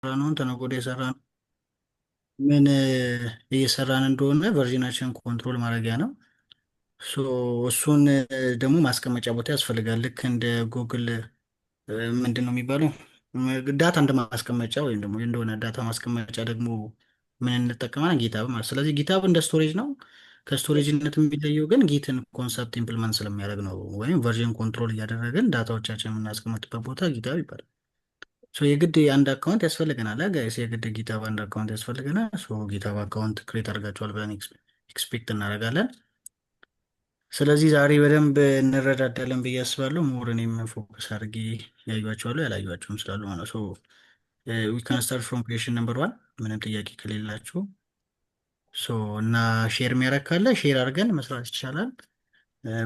የሰራነውን ተነገ ወዲያ የሰራነው ምን እየሰራን እንደሆነ ቨርዥናችን ኮንትሮል ማድረጊያ ነው። ሶ እሱን ደግሞ ማስቀመጫ ቦታ ያስፈልጋል። ልክ እንደ ጉግል ምንድን ነው የሚባለው ዳታ እንደ ማስቀመጫ ወይም ደግሞ እንደሆነ ዳታ ማስቀመጫ ደግሞ ምን እንጠቀማለን? ጊታብ ማለት። ስለዚህ ጊታብ እንደ ስቶሬጅ ነው። ከስቶሬጅነት የሚለየው ግን ጊትን ኮንሰፕት ኢምፕልመንት ስለሚያደርግ ነው። ወይም ቨርዥን ኮንትሮል እያደረግን ዳታዎቻችን የምናስቀምጥበት ቦታ ጊታብ ይባላል። ሶ የግድ አንድ አካውንት ያስፈልገናል ጋይስ፣ የግድ ጊታብ አንድ አካውንት ያስፈልገናል። ሶ ጊታብ አካውንት ክሬት አድርጋችኋል ብለን ኤክስፔክት እናደርጋለን። ስለዚህ ዛሬ በደንብ እንረዳዳለን ብዬ አስባለሁ። ሞር እኔም ፎከስ አድርጌ ያዩዋቸዋለሁ ያላዩዋቸውም ስላሉ ማለት ነው። ዊ ካን ስታርት ፍሮም ኩዌሽን ነምበር ዋን ምንም ጥያቄ ከሌላችሁ እና ሼር የሚያደርግ ካለ ሼር አድርገን መስራት ይቻላል።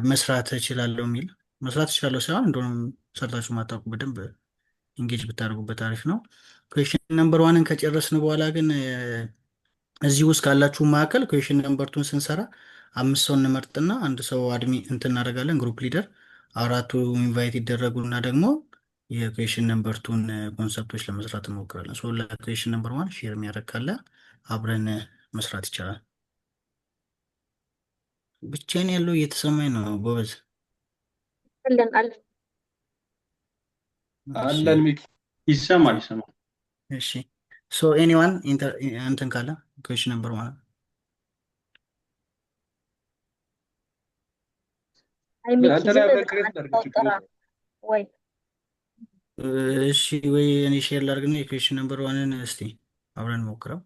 መስራት እችላለሁ የሚል መስራት እችላለሁ ሳይሆን እንደሆነ ሰርታችሁ ማታውቁ በደንብ ኢንጌጅ ብታደርጉበት አሪፍ ነው። ኩዌሽን ነምበር ዋንን ከጨረስን በኋላ ግን እዚህ ውስጥ ካላችሁ መካከል ኩዌሽን ነምበር ቱን ስንሰራ 5 ሰው እንመርጥና አንድ ሰው አድሚ እንትን እናደርጋለን፣ ግሩፕ ሊደር። አራቱ ኢንቫይት ይደረጉና ደግሞ የኩዌሽን ነምበር ቱን ኮንሰፕቶች ለመስራት እንሞክራለን። ለኩዌሽን ነምበር ዋን ሼር የሚያደርግ ካለ አብረን መስራት ይቻላል። ብቻዬን ያለው እየተሰማኝ ነው ጎበዝ። አለን አለን አለን ሚኪ ይሰማል ይሰማል። እሺ ኤኒዋን እንትን ካለ ኩዌሽን ነምበር ዋን አይ ሚኪ አንተ ላይ ዝም አብረን ብለህ ክሬት አንተ እናድርግ ችግር ተወጥራ የለውም። ወይ እሺ ወይ እኔ ሼር ላድርግና የኩዌሽን ነምበር ዋንን እስቲ አብረን ሞክረው።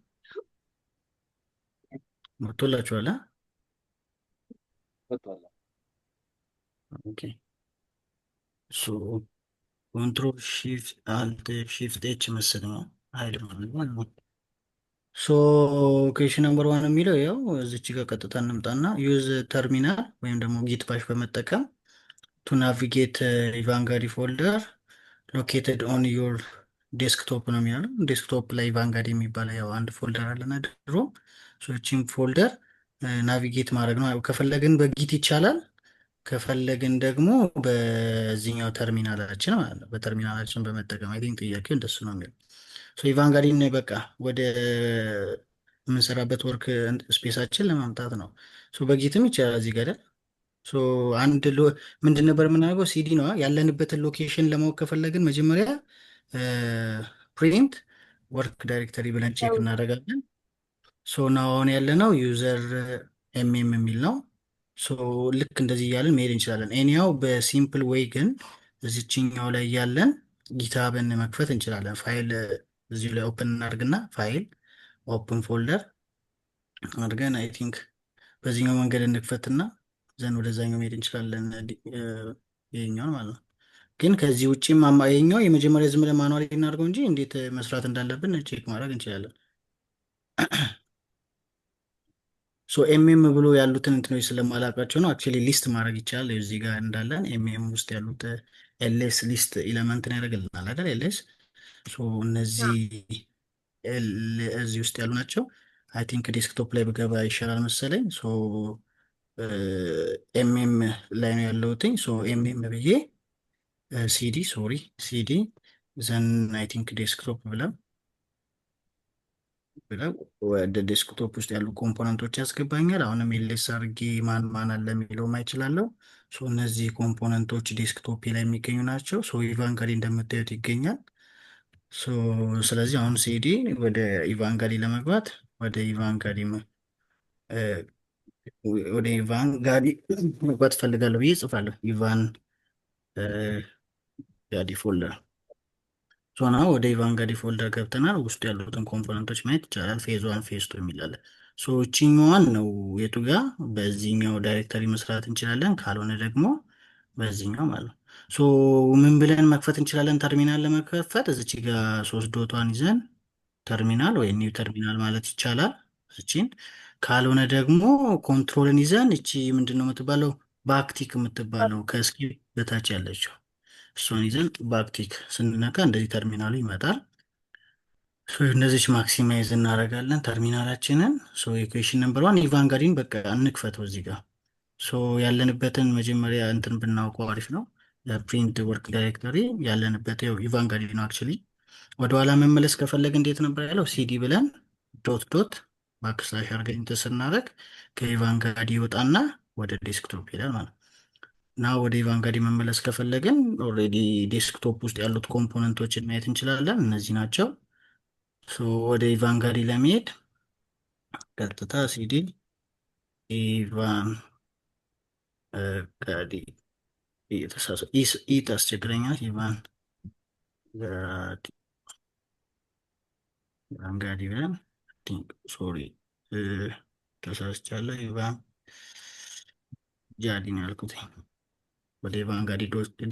መጥቶላችኋል? ወጥቷል። ኦኬ ሶ ኮንትሮል ሺፍት አልት ሺፍት ኤች መሰለኝ አይደል ማለት ነው። ኩዌሽን ነምበር ዋን የሚለው ያው እዚች ጋር ቀጥታ እንምጣና ዩዝ ተርሚናል ወይም ደግሞ ጊት ባሽ በመጠቀም ቱ ናቪጌት ኢቫንጋሪ ፎልደር ሎኬትድ ኦን ዩር ዴስክቶፕ ነው የሚለው። ዴስክቶፕ ላይ ኢቫንጋሪ የሚባል ያው አንድ ፎልደር አለና ድሮ ሶችን ፎልደር ናቪጌት ማድረግ ነው። ከፈለግን በጊት ይቻላል፣ ከፈለግን ደግሞ በዚህኛው ተርሚናላችን ማለት ነው። በተርሚናላችን በመጠቀም አይ ቲንክ ጥያቄው እንደሱ ነው የሚለው። ኢቫንጋሪን በቃ ወደ የምንሰራበት ወርክ ስፔሳችን ለማምጣት ነው። በጊትም ይቻላል እዚህ ጋር አንድ ምንድን ነበር የምናደርገው? ሲዲ ነው ያለንበትን ሎኬሽን ለማወቅ ከፈለግን መጀመሪያ ፕሪንት ወርክ ዳይሬክተሪ ብለን ቼክ እናደርጋለን። ናው አሁን ያለነው ዩዘር ኤምኤም የሚል ነው። ልክ እንደዚህ እያለን መሄድ እንችላለን። ኤኒያው በሲምፕል ዌይ ግን እዚችኛው ላይ እያለን ጊታብን መክፈት እንችላለን። ፋይል እዚሁ ላይ ኦፕን እናድርግና ፋይል ኦፕን ፎልደር አድርገን አይ ቲንክ በዚህኛው መንገድ እንክፈትና ዘን ወደዛኛው መሄድ እንችላለን። ይሄኛውን ማለት ነው። ግን ከዚህ ውጭም ይሄኛው የመጀመሪያ ዝም ብለን ማኑዋል እናድርገው እንጂ እንዴት መስራት እንዳለብን ቼክ ማድረግ እንችላለን። ኤምኤም ብሎ ያሉትን እንትኖች ስለማላውቃቸው ነው። አክቹዋሊ ሊስት ማድረግ ይቻላል። እዚህ ጋር እንዳለን ኤምኤም ውስጥ ያሉት ኤልኤስ ሊስት ኢለመንትን ያደርግልናል አይደል? ኤልኤስ እነዚህ እዚህ ውስጥ ያሉ ናቸው። አይ ቲንክ ዴስክቶፕ ላይ ብገባ ይሻላል መሰለኝ። ኤምኤም ላይ ነው ያለሁትኝ። ኤምኤም ብዬ ሲዲ ዘን አይ ቲንክ ዴስክቶፕ ብለው ወደ ዴስክቶፕ ውስጥ ያሉ ኮምፖነንቶች ያስገባኛል። አሁንም ኤልኤስ አድርጌ ማን ማን አለ የሚለው ማይችላለሁ። እነዚህ ኮምፖነንቶች ዴስክቶፕ ላይ የሚገኙ ናቸው። ኢቫንጋሪ እንደምታዩት ይገኛል። ስለዚህ አሁን ሲዲ ወደ ኢቫንጋሪ ለመግባት ወደ ኢቫንጋሪ መግባት እፈልጋለሁ ብዬ እጽፋለሁ። ኢቫን ጋዲ ፎልደር ወደ ኢቫንጋሪ ፎልደር ገብተናል። ውስጡ ያሉትን ኮምፖነንቶች ማየት ይቻላል። ፌዝ ዋን ፌዝ ቱ የሚላለ እችኛዋን ነው የቱ ጋር በዚህኛው ዳይሬክተሪ መስራት እንችላለን። ካልሆነ ደግሞ በዚህኛው ማለት ነው። ምን ብለን መክፈት እንችላለን? ተርሚናል ለመክፈት እዚች ጋር 3 ዶቷን ይዘን ተርሚናል ወይ ኒው ተርሚናል ማለት ይቻላል እችን። ካልሆነ ደግሞ ኮንትሮልን ይዘን እቺ ምንድን ነው የምትባለው? ባክቲክ የምትባለው ከስኪ በታች ያለችው እሷን ይዘን ባክቲክ ስንነካ እንደዚህ ተርሚናሉ ይመጣል። እነዚች ማክሲማይዝ እናደርጋለን ተርሚናላችንን። ኢኩዌሽን ነምበር ዋን ኢቫንጋሪን በቃ እንክፈተው እዚህ ጋር ያለንበትን መጀመሪያ እንትን ብናውቀው አሪፍ ነው። ፕሪንት ወርክ ዳይሬክተሪ ያለንበት ው ኢቫንጋሪ ነው አክቹዋሊ። ወደኋላ መመለስ ከፈለግ እንዴት ነበር ያለው? ሲዲ ብለን ዶት ዶት ባክስላሽ አድርገን እንትን ስናደርግ ከኢቫንጋዲ ይወጣና ወደ ዴስክቶፕ ይሄዳል ማለት ነው። እና ወደ ኢቫንጋዲ መመለስ ከፈለግን ኦልሬዲ ዴስክቶፕ ውስጥ ያሉት ኮምፖነንቶችን ማየት እንችላለን። እነዚህ ናቸው። ወደ ኢቫንጋዲ ለመሄድ ቀጥታ ሲዲ ኢቫን ጋዲ ታስቸግረኛል። ኢቫንጋዲ ብለን ሶሪ ተሳስቻለሁ። ኢቫን ጃዲ ነው ያልኩት። ወደ ኢቫንጋዲ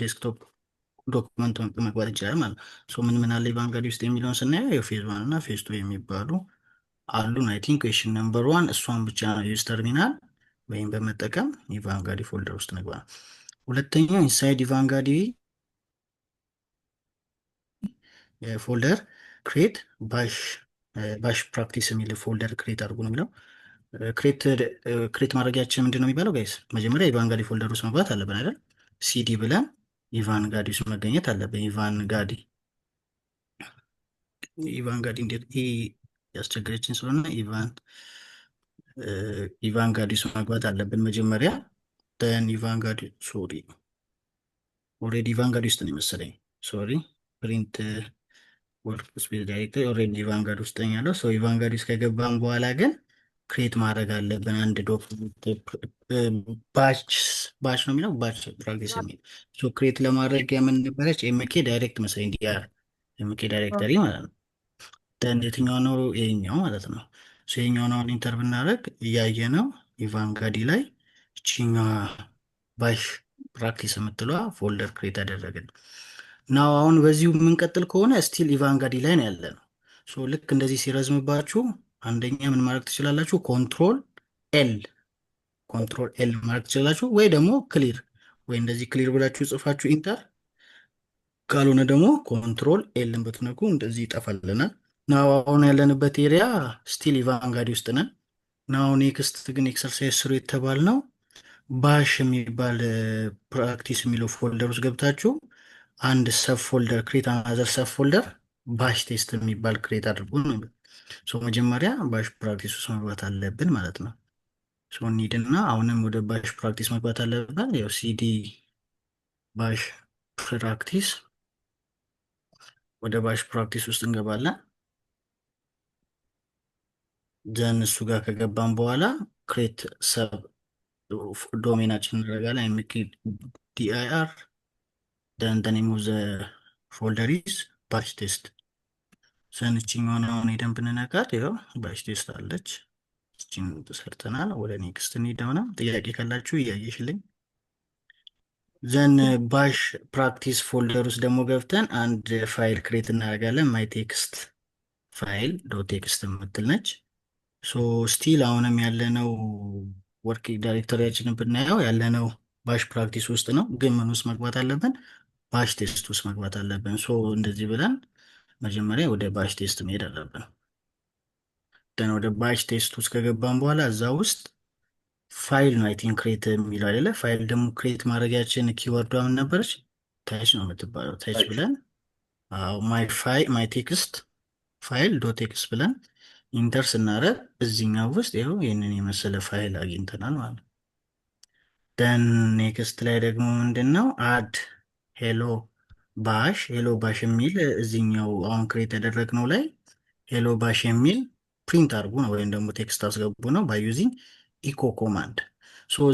ዴስክቶፕ ዶክመንት መግባት ይችላል ማለት ነው። ምን ምን አለ ኢቫንጋዲ ውስጥ የሚለውን ስናየው የፌዝ ዋን እና ፌዝ ቱ የሚባሉ አሉን። አይ ቲንክ ኩዌሽን ነምበር ዋን እሷን ብቻ ነው ዩዝ ተርሚናል ወይም በመጠቀም ኢቫንጋዲ ፎልደር ውስጥ ንግባ። ሁለተኛው ኢንሳይድ ኢቫንጋዲ ፎልደር ክሬት ባሽ ፕራክቲስ የሚል ፎልደር ክሬት አድርጉ ነው የሚለው። ክሬት ማድረጊያችን ምንድን ነው የሚባለው ጋይስ? መጀመሪያ ኢቫንጋዲ ፎልደር ውስጥ መግባት አለብን አይደል? ሲዲ ብለን ኢቫንጋዲ ውስጥ መገኘት አለብን። ኢቫንጋዲ እንዴት ያስቸገረችን ስለሆነ ኢቫንጋዲ ውስጥ መግባት አለብን መጀመሪያ። ኢቫንጋዲ ሶሪ ኦልሬዲ ኢቫንጋዲ ውስጥ ነው የመሰለኝ። ሶሪ ፕሪንት ወርክ ስፔስ ዳይሬክተሪ ኦልሬዲ ኢቫንጋዲ ውስጥ ነው ያለው። ኢቫንጋዲ ውስጥ ከገባን በኋላ ግን ክሬት ማድረግ አለብን አንድ ዶክመንት። ባች ነው የሚለው ባች ፕራክቲስ የሚል ክሬት ለማድረግ የምን ነበረች? ኤምኬ ዳይሬክት መሰለኝ ዲአር ኤምኬ ዳይሬክተሪ ማለት ነው። የትኛው ነው? ይሄኛው ማለት ነው። ይሄኛውን አሁን ኢንተር ብናደርግ እያየ ነው ኢቫንጋዲ ላይ እቺኛዋ ባሽ ፕራክቲስ የምትለዋ ፎልደር ክሬት ያደረግን ናው። አሁን በዚሁ የምንቀጥል ከሆነ ስቲል ኢቫንጋዲ ላይ ነው ያለ ነው። ልክ እንደዚህ ሲረዝምባችሁ አንደኛ ምን ማድረግ ትችላላችሁ? ኮንትሮል ኤል ማድረግ ትችላላችሁ፣ ወይ ደግሞ ክሊር ወይ እንደዚህ ክሊር ብላችሁ ጽፋችሁ ኢንተር፣ ካልሆነ ደግሞ ኮንትሮል ኤልን ብትነኩ እንደዚህ ይጠፋልናል። ናው አሁን ያለንበት ኤሪያ ስቲል ኢቫንጋዲ ውስጥ ነን። ናው ኔክስት ግን ኤክሰርሳይዝ ስሩ የተባል ነው ባሽ የሚባል ፕራክቲስ የሚለው ፎልደር ውስጥ ገብታችሁ አንድ ሰብ ፎልደር ክሬት አናዘር ሰብ ፎልደር ባሽ ቴስት የሚባል ክሬት አድርጉ ነው። መጀመሪያ ባሽ ፕራክቲስ ውስጥ መግባት አለብን ማለት ነው። እንሂድና አሁንም ወደ ባሽ ፕራክቲስ መግባት አለብን። ያው ሲዲ ባሽ ፕራክቲስ ወደ ባሽ ፕራክቲስ ውስጥ እንገባለን። ዘን እሱ ጋር ከገባን በኋላ ክሬት ሰብ ዶሜናችን እናደርጋለን። ኤምኬ ዲአይአር ደን ሙዘ ፎልደሪስ ባሽ ቴስት ሰንችኛውን አሁን ሄደን ብንነካት ይኸው ባሽ ቴስት አለች። እችን ሰርተናል። ወደ ኔክስት እንሂድና ጥያቄ ካላችሁ እያየሽልኝ። ዘን ባሽ ፕራክቲስ ፎልደር ውስጥ ደግሞ ገብተን አንድ ፋይል ክሬት እናደርጋለን። ማይ ቴክስት ፋይል ዶት ቴክስት የምትል ነች። ስቲል አሁንም ያለነው ወርክ ዳይሬክተሪያችንን ብናየው ያለነው ባሽ ፕራክቲስ ውስጥ ነው። ግን ምን ውስጥ መግባት አለብን? ባሽ ቴስት ውስጥ መግባት አለብን። እንደዚህ ብለን መጀመሪያ ወደ ባሽ ቴስት መሄድ አለብን። ደን ወደ ባሽ ቴስት ውስጥ ከገባን በኋላ እዛ ውስጥ ፋይል ነው አይ ቲንክ ክሬት የሚለው አይደለ? ፋይል ደግሞ ክሬት ማድረጊያችን ኪወርዷ ምን ነበረች? ታች ነው የምትባለው። ታች ብለን ማይ ቴክስት ፋይል ዶት ቴክስት ብለን ኢንተር ስናረግ እዚህኛው ውስጥ ይኸው ይህንን የመሰለ ፋይል አግኝተናል ማለት ነው። ደን ኔክስት ላይ ደግሞ ምንድን ነው አድ ሄሎ ባሽ የሚል እዚህኛው አሁን ክሬት ያደረግነው ላይ ሄሎ ባሽ የሚል ፕሪንት አድርጉ ነው ወይም ደግሞ ቴክስት አስገቡ ነው ባይ ዩዚንግ ኢኮ ኮማንድ።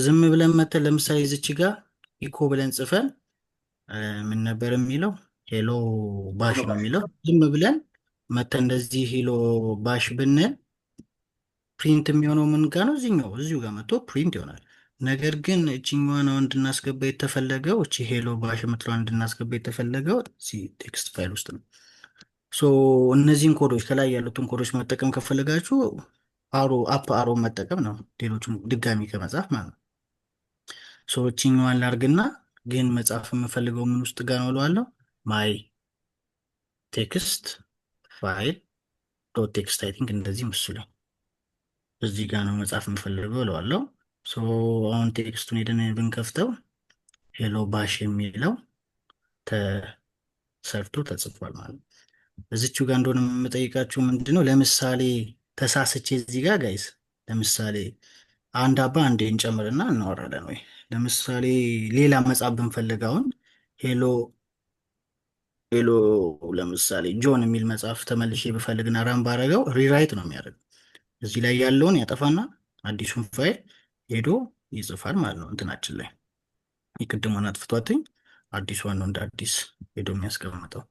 ዝም ብለን መተን ለምሳሌ ዝች ጋር ኢኮ ብለን ጽፈን ምን ነበር የሚለው? ሄሎ ባሽ ነው የሚለው። ዝም ብለን መተን እንደዚህ ሄሎ ባሽ ብንል ፕሪንት የሚሆነው ምን ጋር ነው? እዚሁ ጋር መጥቶ ፕሪንት ይሆናል። ነገር ግን እችኛዋን እንድናስገባ የተፈለገው እቺ ሄሎ ባሽ የምትለዋን እንድናስገባ የተፈለገው ቴክስት ፋይል ውስጥ ነው። እነዚህን ኮዶች ከላይ ያሉትን ኮዶች መጠቀም ከፈለጋችሁ አፕ አሮ መጠቀም ነው፣ ሌሎችም ድጋሚ ከመጻፍ ማለት ነው። እችኛዋን ላርግና ግን መጻፍ የምፈልገው ምን ውስጥ ጋር ነው እለዋለሁ? ማይ ቴክስት ፋይል ዶት ቴክስት አይ ቲንክ እንደዚህ መስሎኝ እዚህ ጋር ነው መጻፍ የምፈልገው እለዋለሁ። አሁን ቴክስቱን ሄደን ብንከፍተው ሄሎ ባሽ የሚለው ተሰርቶ ተጽፏል ማለት ነው። እዚችው ጋር እንደሆነ የምጠይቃችሁ ምንድነው፣ ለምሳሌ ተሳስቼ እዚህ ጋር ጋይስ፣ ለምሳሌ አንድ አባ አንዴ እንጨምርና እናወራለን ወይ። ለምሳሌ ሌላ መጻፍ ብንፈልግ አሁን ሄሎ ሄሎ ለምሳሌ ጆን የሚል መጽሐፍ ተመልሼ ብፈልግና ራን ባረገው ሪራይት ነው የሚያደርገው። እዚህ ላይ ያለውን ያጠፋና አዲሱን ፋይል ሄዶ ይጽፋል ማለት ነው። እንትናችን ላይ የቅድሟን አጥፍቷትኝ አዲሷን ነው እንደ አዲስ ሄዶ የሚያስቀምጠው።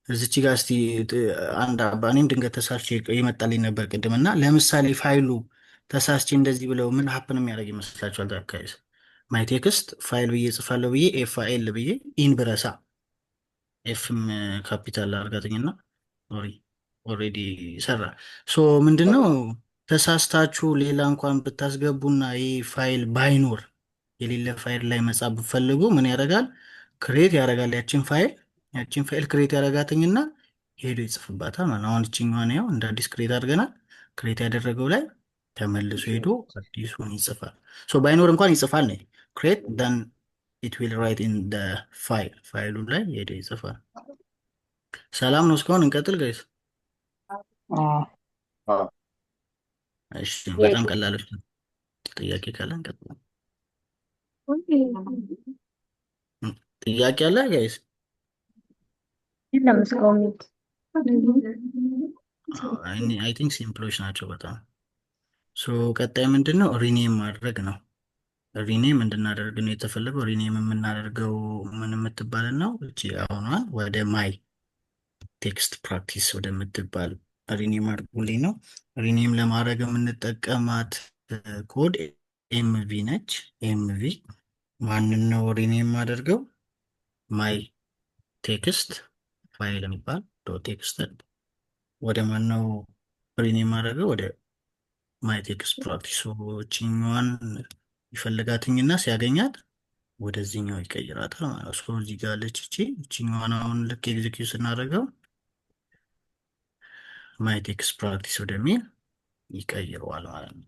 እዚች ጋር እስቲ አንድ እኔም ድንገት ተሳስቼ ይመጣልኝ ነበር ቅድም እና ለምሳሌ ፋይሉ ተሳስቼ እንደዚህ ብለው ምን ሀፕን የሚያደርግ ይመስላችኋል? ታካይስ ማይ ቴክስት ፋይል ብዬ ጽፋለሁ ብዬ ኤፋኤል ብዬ ኢን ብረሳ ኤፍም ካፒታል አድርጋትኝና ኦሬዲ ሰራ። ሶ ምንድነው ተሳስታችሁ ሌላ እንኳን ብታስገቡና ይህ ፋይል ባይኖር የሌለ ፋይል ላይ መጻፍ ብፈልጉ ምን ያደርጋል? ክሬት ያደርጋል ያችን ፋይል ክሬት ያደርጋትኝና ሄዶ ይጽፍባታል ማለት ነው። አሁን እችኛዋን ያው እንደ አዲስ ክሬት አድርገናል። ክሬት ያደረገው ላይ ተመልሶ ሄዶ አዲሱን ይጽፋል። ሶ ባይኖር እንኳን ይጽፋል ነው ክሬት ደን ኢት ዊል ራይት ኢን ደ ፋይሉ ላይ ሄዶ ይጽፋል። ሰላም ነው እስካሁን? እንቀጥል ጋይስ። እሺ በጣም ቀላሎች ነው። ጥያቄ ካለ እንቀጥል። ጥያቄ አለ ጋይስ? የለም እስካሁን አይ ቲንክ ሲምፕሎች ናቸው በጣም። ሶ ቀጣይ ምንድን ነው? ሪኔም ማድረግ ነው። ሪኔም እንድናደርግ ነው የተፈለገው። ሪኔም የምናደርገው ምን የምትባል ነው? እቺ አሁኗን ወደ ማይ ቴክስት ፕራክቲስ ወደምትባል ሪኔም አድርጉልኝ ነው። ሪኔም ለማድረግ የምንጠቀማት ኮድ ኤምቪ ነች። ኤምቪ ማንን ነው ሪኔም አደርገው? ማይ ቴክስት ፋይል የሚባል ቴክስት ወደ ማነው ሪኔም አደረገው? ወደ ማይ ቴክስት ፕራክቲሶችኛዋን ይፈልጋትኝና ሲያገኛት ወደዚህኛው ይቀይራታል ማለት ነው። እዚህ ጋር አለች እችኛዋን አሁን ልክ ኤግዚኪዩት ስናደርገው ማይ ቴክስት ፕራክቲስ ወደሚል ይቀይረዋል ማለት ነው።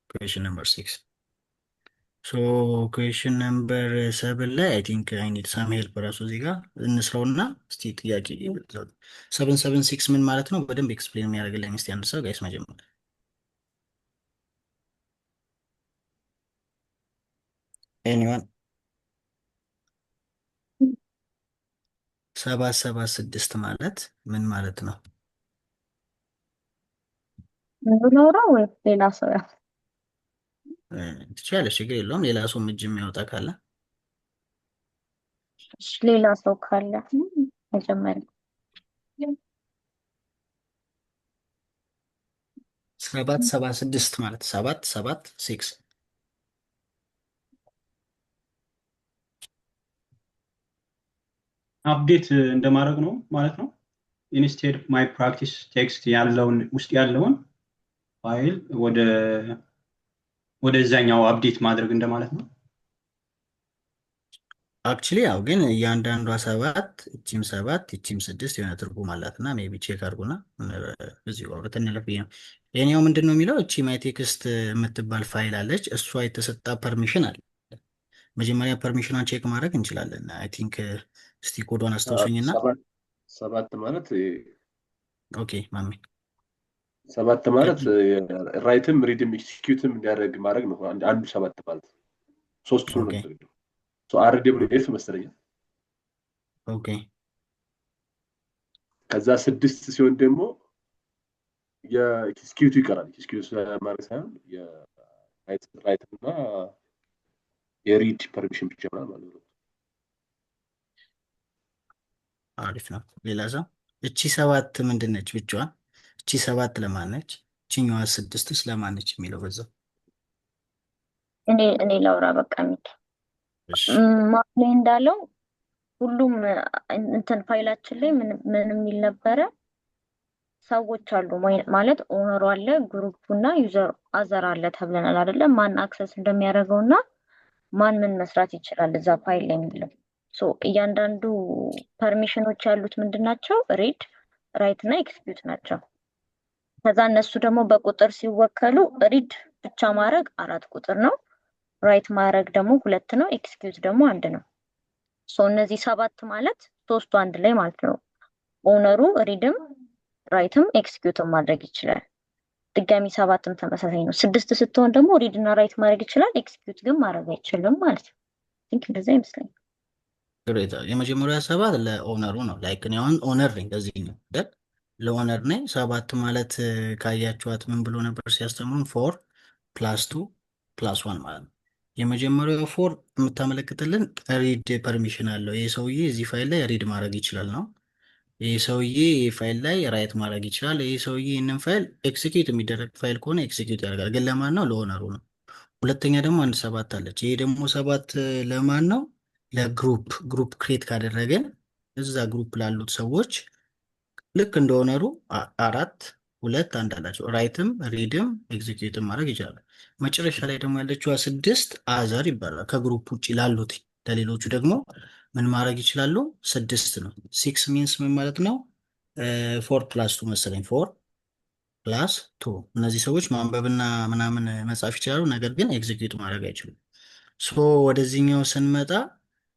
ኩዌሽን ነምበር 6 ሶ ኩዌሽን ነምበር 7 ላይ አይ ቲንክ አይ ኒድ ሳም ሄልፕ በራሱ እዚህ ጋር እንስራውና እስቲ ጥያቄ 776 ምን ማለት ነው በደንብ ኤክስፕሌን የሚያደርግልኝ እስቲ አንድ ሰው ጋይስ መጀመር ኤኒዋን 776 ማለት ምን ማለት ነው? ኖረው ወይ ሌላ ሰው ያ ትችላለች፣ ችግር የለውም። ሌላ ሰው እጅ የሚያወጣ ካለ ሌላ ሰው ካለ መጀመሪያ 776 ማለት 776 አፕዴት እንደማድረግ ነው ማለት ነው። ኢንስቴድ ማይ ፕራክቲስ ቴክስት ያለውን ውስጥ ያለውን ፋይል ወደዛኛው አፕዴት ማድረግ እንደማለት ነው። አክቹሊ ያው ግን እያንዳንዷ 7 እቺም 7 እቺም 6 የሆነ ትርጉም አላትና ሜቢ ቼክ አድርጉና እዚሁ አውርተን እንለፍ ነው። የኔው ምንድን ነው የሚለው እቺ ማይ ቴክስት የምትባል ፋይል አለች። እሷ የተሰጣ ፐርሚሽን አለ። መጀመሪያ ፐርሚሽኗን ቼክ ማድረግ እንችላለን። አይ ቲንክ እስቲ ኮዷን አስታውሱኝና 7 ማለት ኦኬ ማሚ 7 ማለት ራይትም ሪድም ኤክስኪዩትም እንዲያደርግ ማድረግ ነው። አንዱ 7 ማለት ሶስቱ ነው ማለት ሶ አር ደብሊው ኤፍ መሰለኝ። ኦኬ ከዛ 6 ሲሆን ደግሞ የኤክስኪዩቱ ይቀራል። ኤክስኪዩት ማለት ሳይሆን የራይት እና የሪድ ፐርሚሽን ብቻ ማለት ነው። አሪፍ ነው። ሌላ ሰው እቺ 7 ምንድን ነች ብቻዋን? እቺ 7 ለማን ነች? እቺኛዋ 6 ለማን ነች የሚለው በዛው እኔ ላውራ በቃ ሚል ማለ እንዳለው ሁሉም እንትን ፋይላችን ላይ ምን የሚል ነበረ? ሰዎች አሉ ማለት ኦነሩ አለ፣ ግሩፑ እና ዩዘር አዘር አለ ተብለናል አይደለ? ማን አክሰስ እንደሚያደርገውና ማን ምን መስራት ይችላል እዛ ፋይል ላይ የሚለው ሶ እያንዳንዱ ፐርሚሽኖች ያሉት ምንድናቸው? ሪድ ራይት እና ኤክስኪዩት ናቸው። ከዛ እነሱ ደግሞ በቁጥር ሲወከሉ ሪድ ብቻ ማድረግ 4 ቁጥር ነው፣ ራይት ማድረግ ደግሞ 2 ነው፣ ኤክስኪዩት ደግሞ 1 ነው። ሶ እነዚህ 7 ማለት ሶስቱ አንድ ላይ ማለት ነው። ኦነሩ ሪድም ራይትም ኤክስኪዩትም ማድረግ ይችላል። ድጋሚ 7ም ተመሳሳይ ነው። 6 ስትሆን ደግሞ ሪድ እና ራይት ማድረግ ይችላል፣ ኤክስኪዩት ግን ማድረግ አይችልም ማለት ነው። ቲንክ እንደዛ ይመስለኛል። ግሬታ የመጀመሪያ 7 ለኦነሩ ነው። ላይክ እኔ አሁን ኦነር ነኝ ከዚህ ነው አይደል? ለኦነር ነኝ። 7 ማለት ካያችኋት ምን ብሎ ነበር ሲያስተምሩን? 4 + 2 + 1 ማለት ነው። የመጀመሪያው 4 የምታመለክትልን ሪድ ፐርሚሽን አለው። ይህ ሰውዬ እዚህ ፋይል ላይ ሪድ ማድረግ ይችላል ነው። ይህ ሰውዬ ይህ ፋይል ላይ ራይት ማድረግ ይችላል። ይህ ሰውዬ ይህንን ፋይል ኤክሲኪዩት የሚደረግ ፋይል ከሆነ ኤክሲኪዩት ያደርጋል። ግን ለማን ነው? ለኦነሩ ነው። ሁለተኛ ደግሞ አንድ 7 አለች። ይሄ ደግሞ 7 ለማን ነው? ግሩፕ ክሬት ካደረገን እዛ ግሩፕ ላሉት ሰዎች ልክ እንደ ኦነሩ 4 2 1 አላቸው። ራይትም ሪድም ኤግዚኪዩትም ማድረግ ይችላል። መጨረሻ ላይ ደግሞ ያለችው 6 አዘር ይባላል። ከግሩፕ ውጭ ላሉት ለሌሎቹ ደግሞ ምን ማድረግ ይችላሉ? 6 ነው። 6 ሚንስ ምን ማለት ነው? 4 + 2 መሰለኝ። 4 + 2 እነዚህ ሰዎች ማንበብና ምናምን መጻፍ ይችላሉ፣ ነገር ግን ኤግዚኪዩት ማድረግ አይችሉም። ሶ ወደዚህኛው ስንመጣ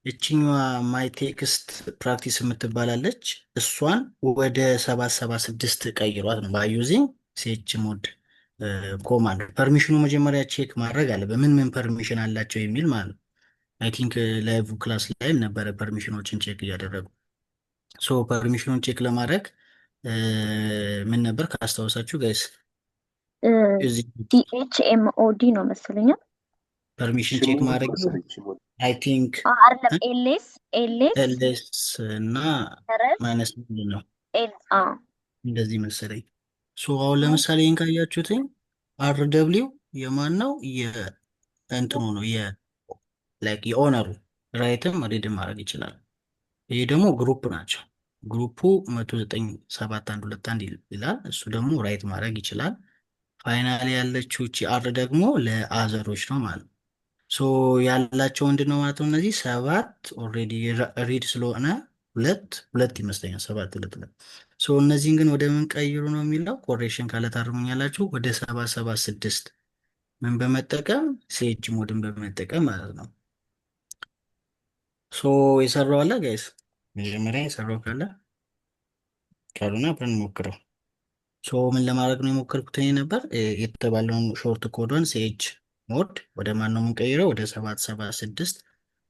እችኛዋ ማይ ቴክስት ፕራክቲስ የምትባላለች እሷን ወደ 776 ቀይሯት ነው ባዩዚንግ ሴች ሞድ ኮማንድ። ፐርሚሽኑ መጀመሪያ ቼክ ማድረግ አለ፣ በምን ምን ፐርሚሽን አላቸው የሚል ማለት ነው። አይ ቲንክ ላይቭ ክላስ ላይ ነበረ ፐርሚሽኖችን ቼክ እያደረጉ። ሶ ፐርሚሽኑን ቼክ ለማድረግ ምን ነበር ካስታወሳችሁ ጋይስ? እዚህ CHMOD ነው መሰለኝ። ፐርሚሽን ቼክ ማድረግ አይ ቲንክ አይደለም፣ ኤልኤስ እና ማይነስ ምንድን ነው እንደዚህ መሰለኝ። ሶ አሁን ለምሳሌ ይህን ካያችሁትኝ RW የማን ነው? የእንትኑ ነው የኦነሩ። ራይትም ሪድም ማድረግ ይችላል። ይህ ደግሞ ግሩፕ ናቸው። ግሩፑ 1097121 ይላል። እሱ ደግሞ ራይት ማድረግ ይችላል። ፋይናል ያለችው አር ደግሞ ለአዘሮች ነው ማለት ነው። ሶ ያላቸው ምንድን ነው ማለት ነው? እነዚህ 7 ኦልሬዲ ሪድ ስለሆነ ሁለት ይመስለኛል። 7 2 ሶ እነዚህን ግን ወደ ምን ቀይሩ ነው የሚለው? ኮሬክሽን ካለ ታርሙኛላችሁ። ወደ 776 ምን በመጠቀም ሴጅ ሞድን በመጠቀም ማለት ነው። ሶ የሰራው አለ ጋይስ? መጀመሪያ የሰራው ካልሆነ አብረን እንሞክረው። ሶ ምን ለማድረግ ነው የሞከርኩት ነበር የተባለውን ሾርት ኮዶን ሴጅ ሞድ ወደ ማን ነው የምንቀይረው? ወደ 776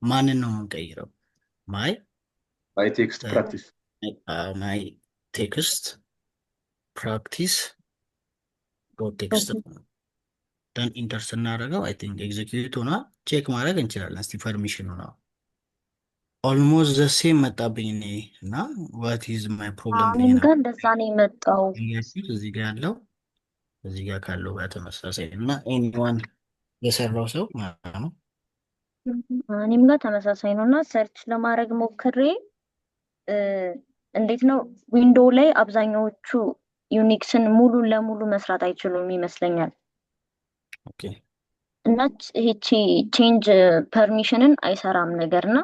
ማንን ነው የምንቀይረው? ማይ ቴክስት ፕራክቲስ ማይ ቴክስት ፕራክቲስ ዶት ቴክስት ደን ኢንተር ስናደርገው አይ ቲንክ ኤግዚኪዩት ሆኗል። ቼክ ማድረግ እንችላለን። እስቲ ፐርሚሽን ሆኗል። ኦልሞስት ዘ ሴም መጣብኝ እኔ እና ዋት ኢዝ ማይ ፕሮብለም ብዬ ጋር እንደዛ ነው የመጣው። እዚህ ጋር ያለው እዚህ ጋር ካለው ጋር ተመሳሳይ እና ኤኒዋን የሰራው ሰው ማለት ነው። እኔም ጋር ተመሳሳይ ነው እና ሰርች ለማድረግ ሞክሬ እንዴት ነው ዊንዶው ላይ አብዛኛዎቹ ዩኒክስን ሙሉ ለሙሉ መስራት አይችሉም ይመስለኛል። ኦኬ እና ይሄቺ ቼንጅ ፐርሚሽንን አይሰራም ነገርና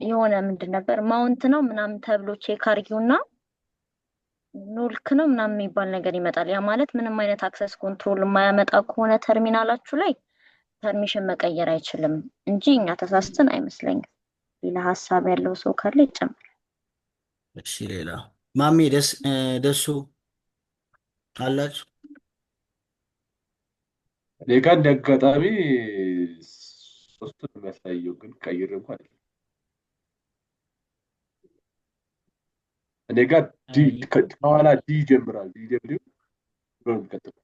የሆነ ምንድን ነበር ማውንት ነው ምናምን ተብሎ ቼክ አድርጊውና ኑልክ ነው ምናምን የሚባል ነገር ይመጣል። ያ ማለት ምንም አይነት አክሰስ ኮንትሮል የማያመጣ ከሆነ ተርሚናላችሁ ላይ ፐርሚሽን መቀየር አይችልም እንጂ እኛ ተሳስተን አይመስለኝም። ሌላ ሀሳብ ያለው ሰው ካለ ይጨምር። እሺ ሌላ ማሜ ደሱ አላችሁ? እኔ ጋር እንደ አጋጣሚ 3 ነው የሚያሳየው፣ ግን ቀይር እንኳን እኔ ጋር ከኋላ ዲ ይጀምራል። DW ብሎ ነው የሚቀጥለው።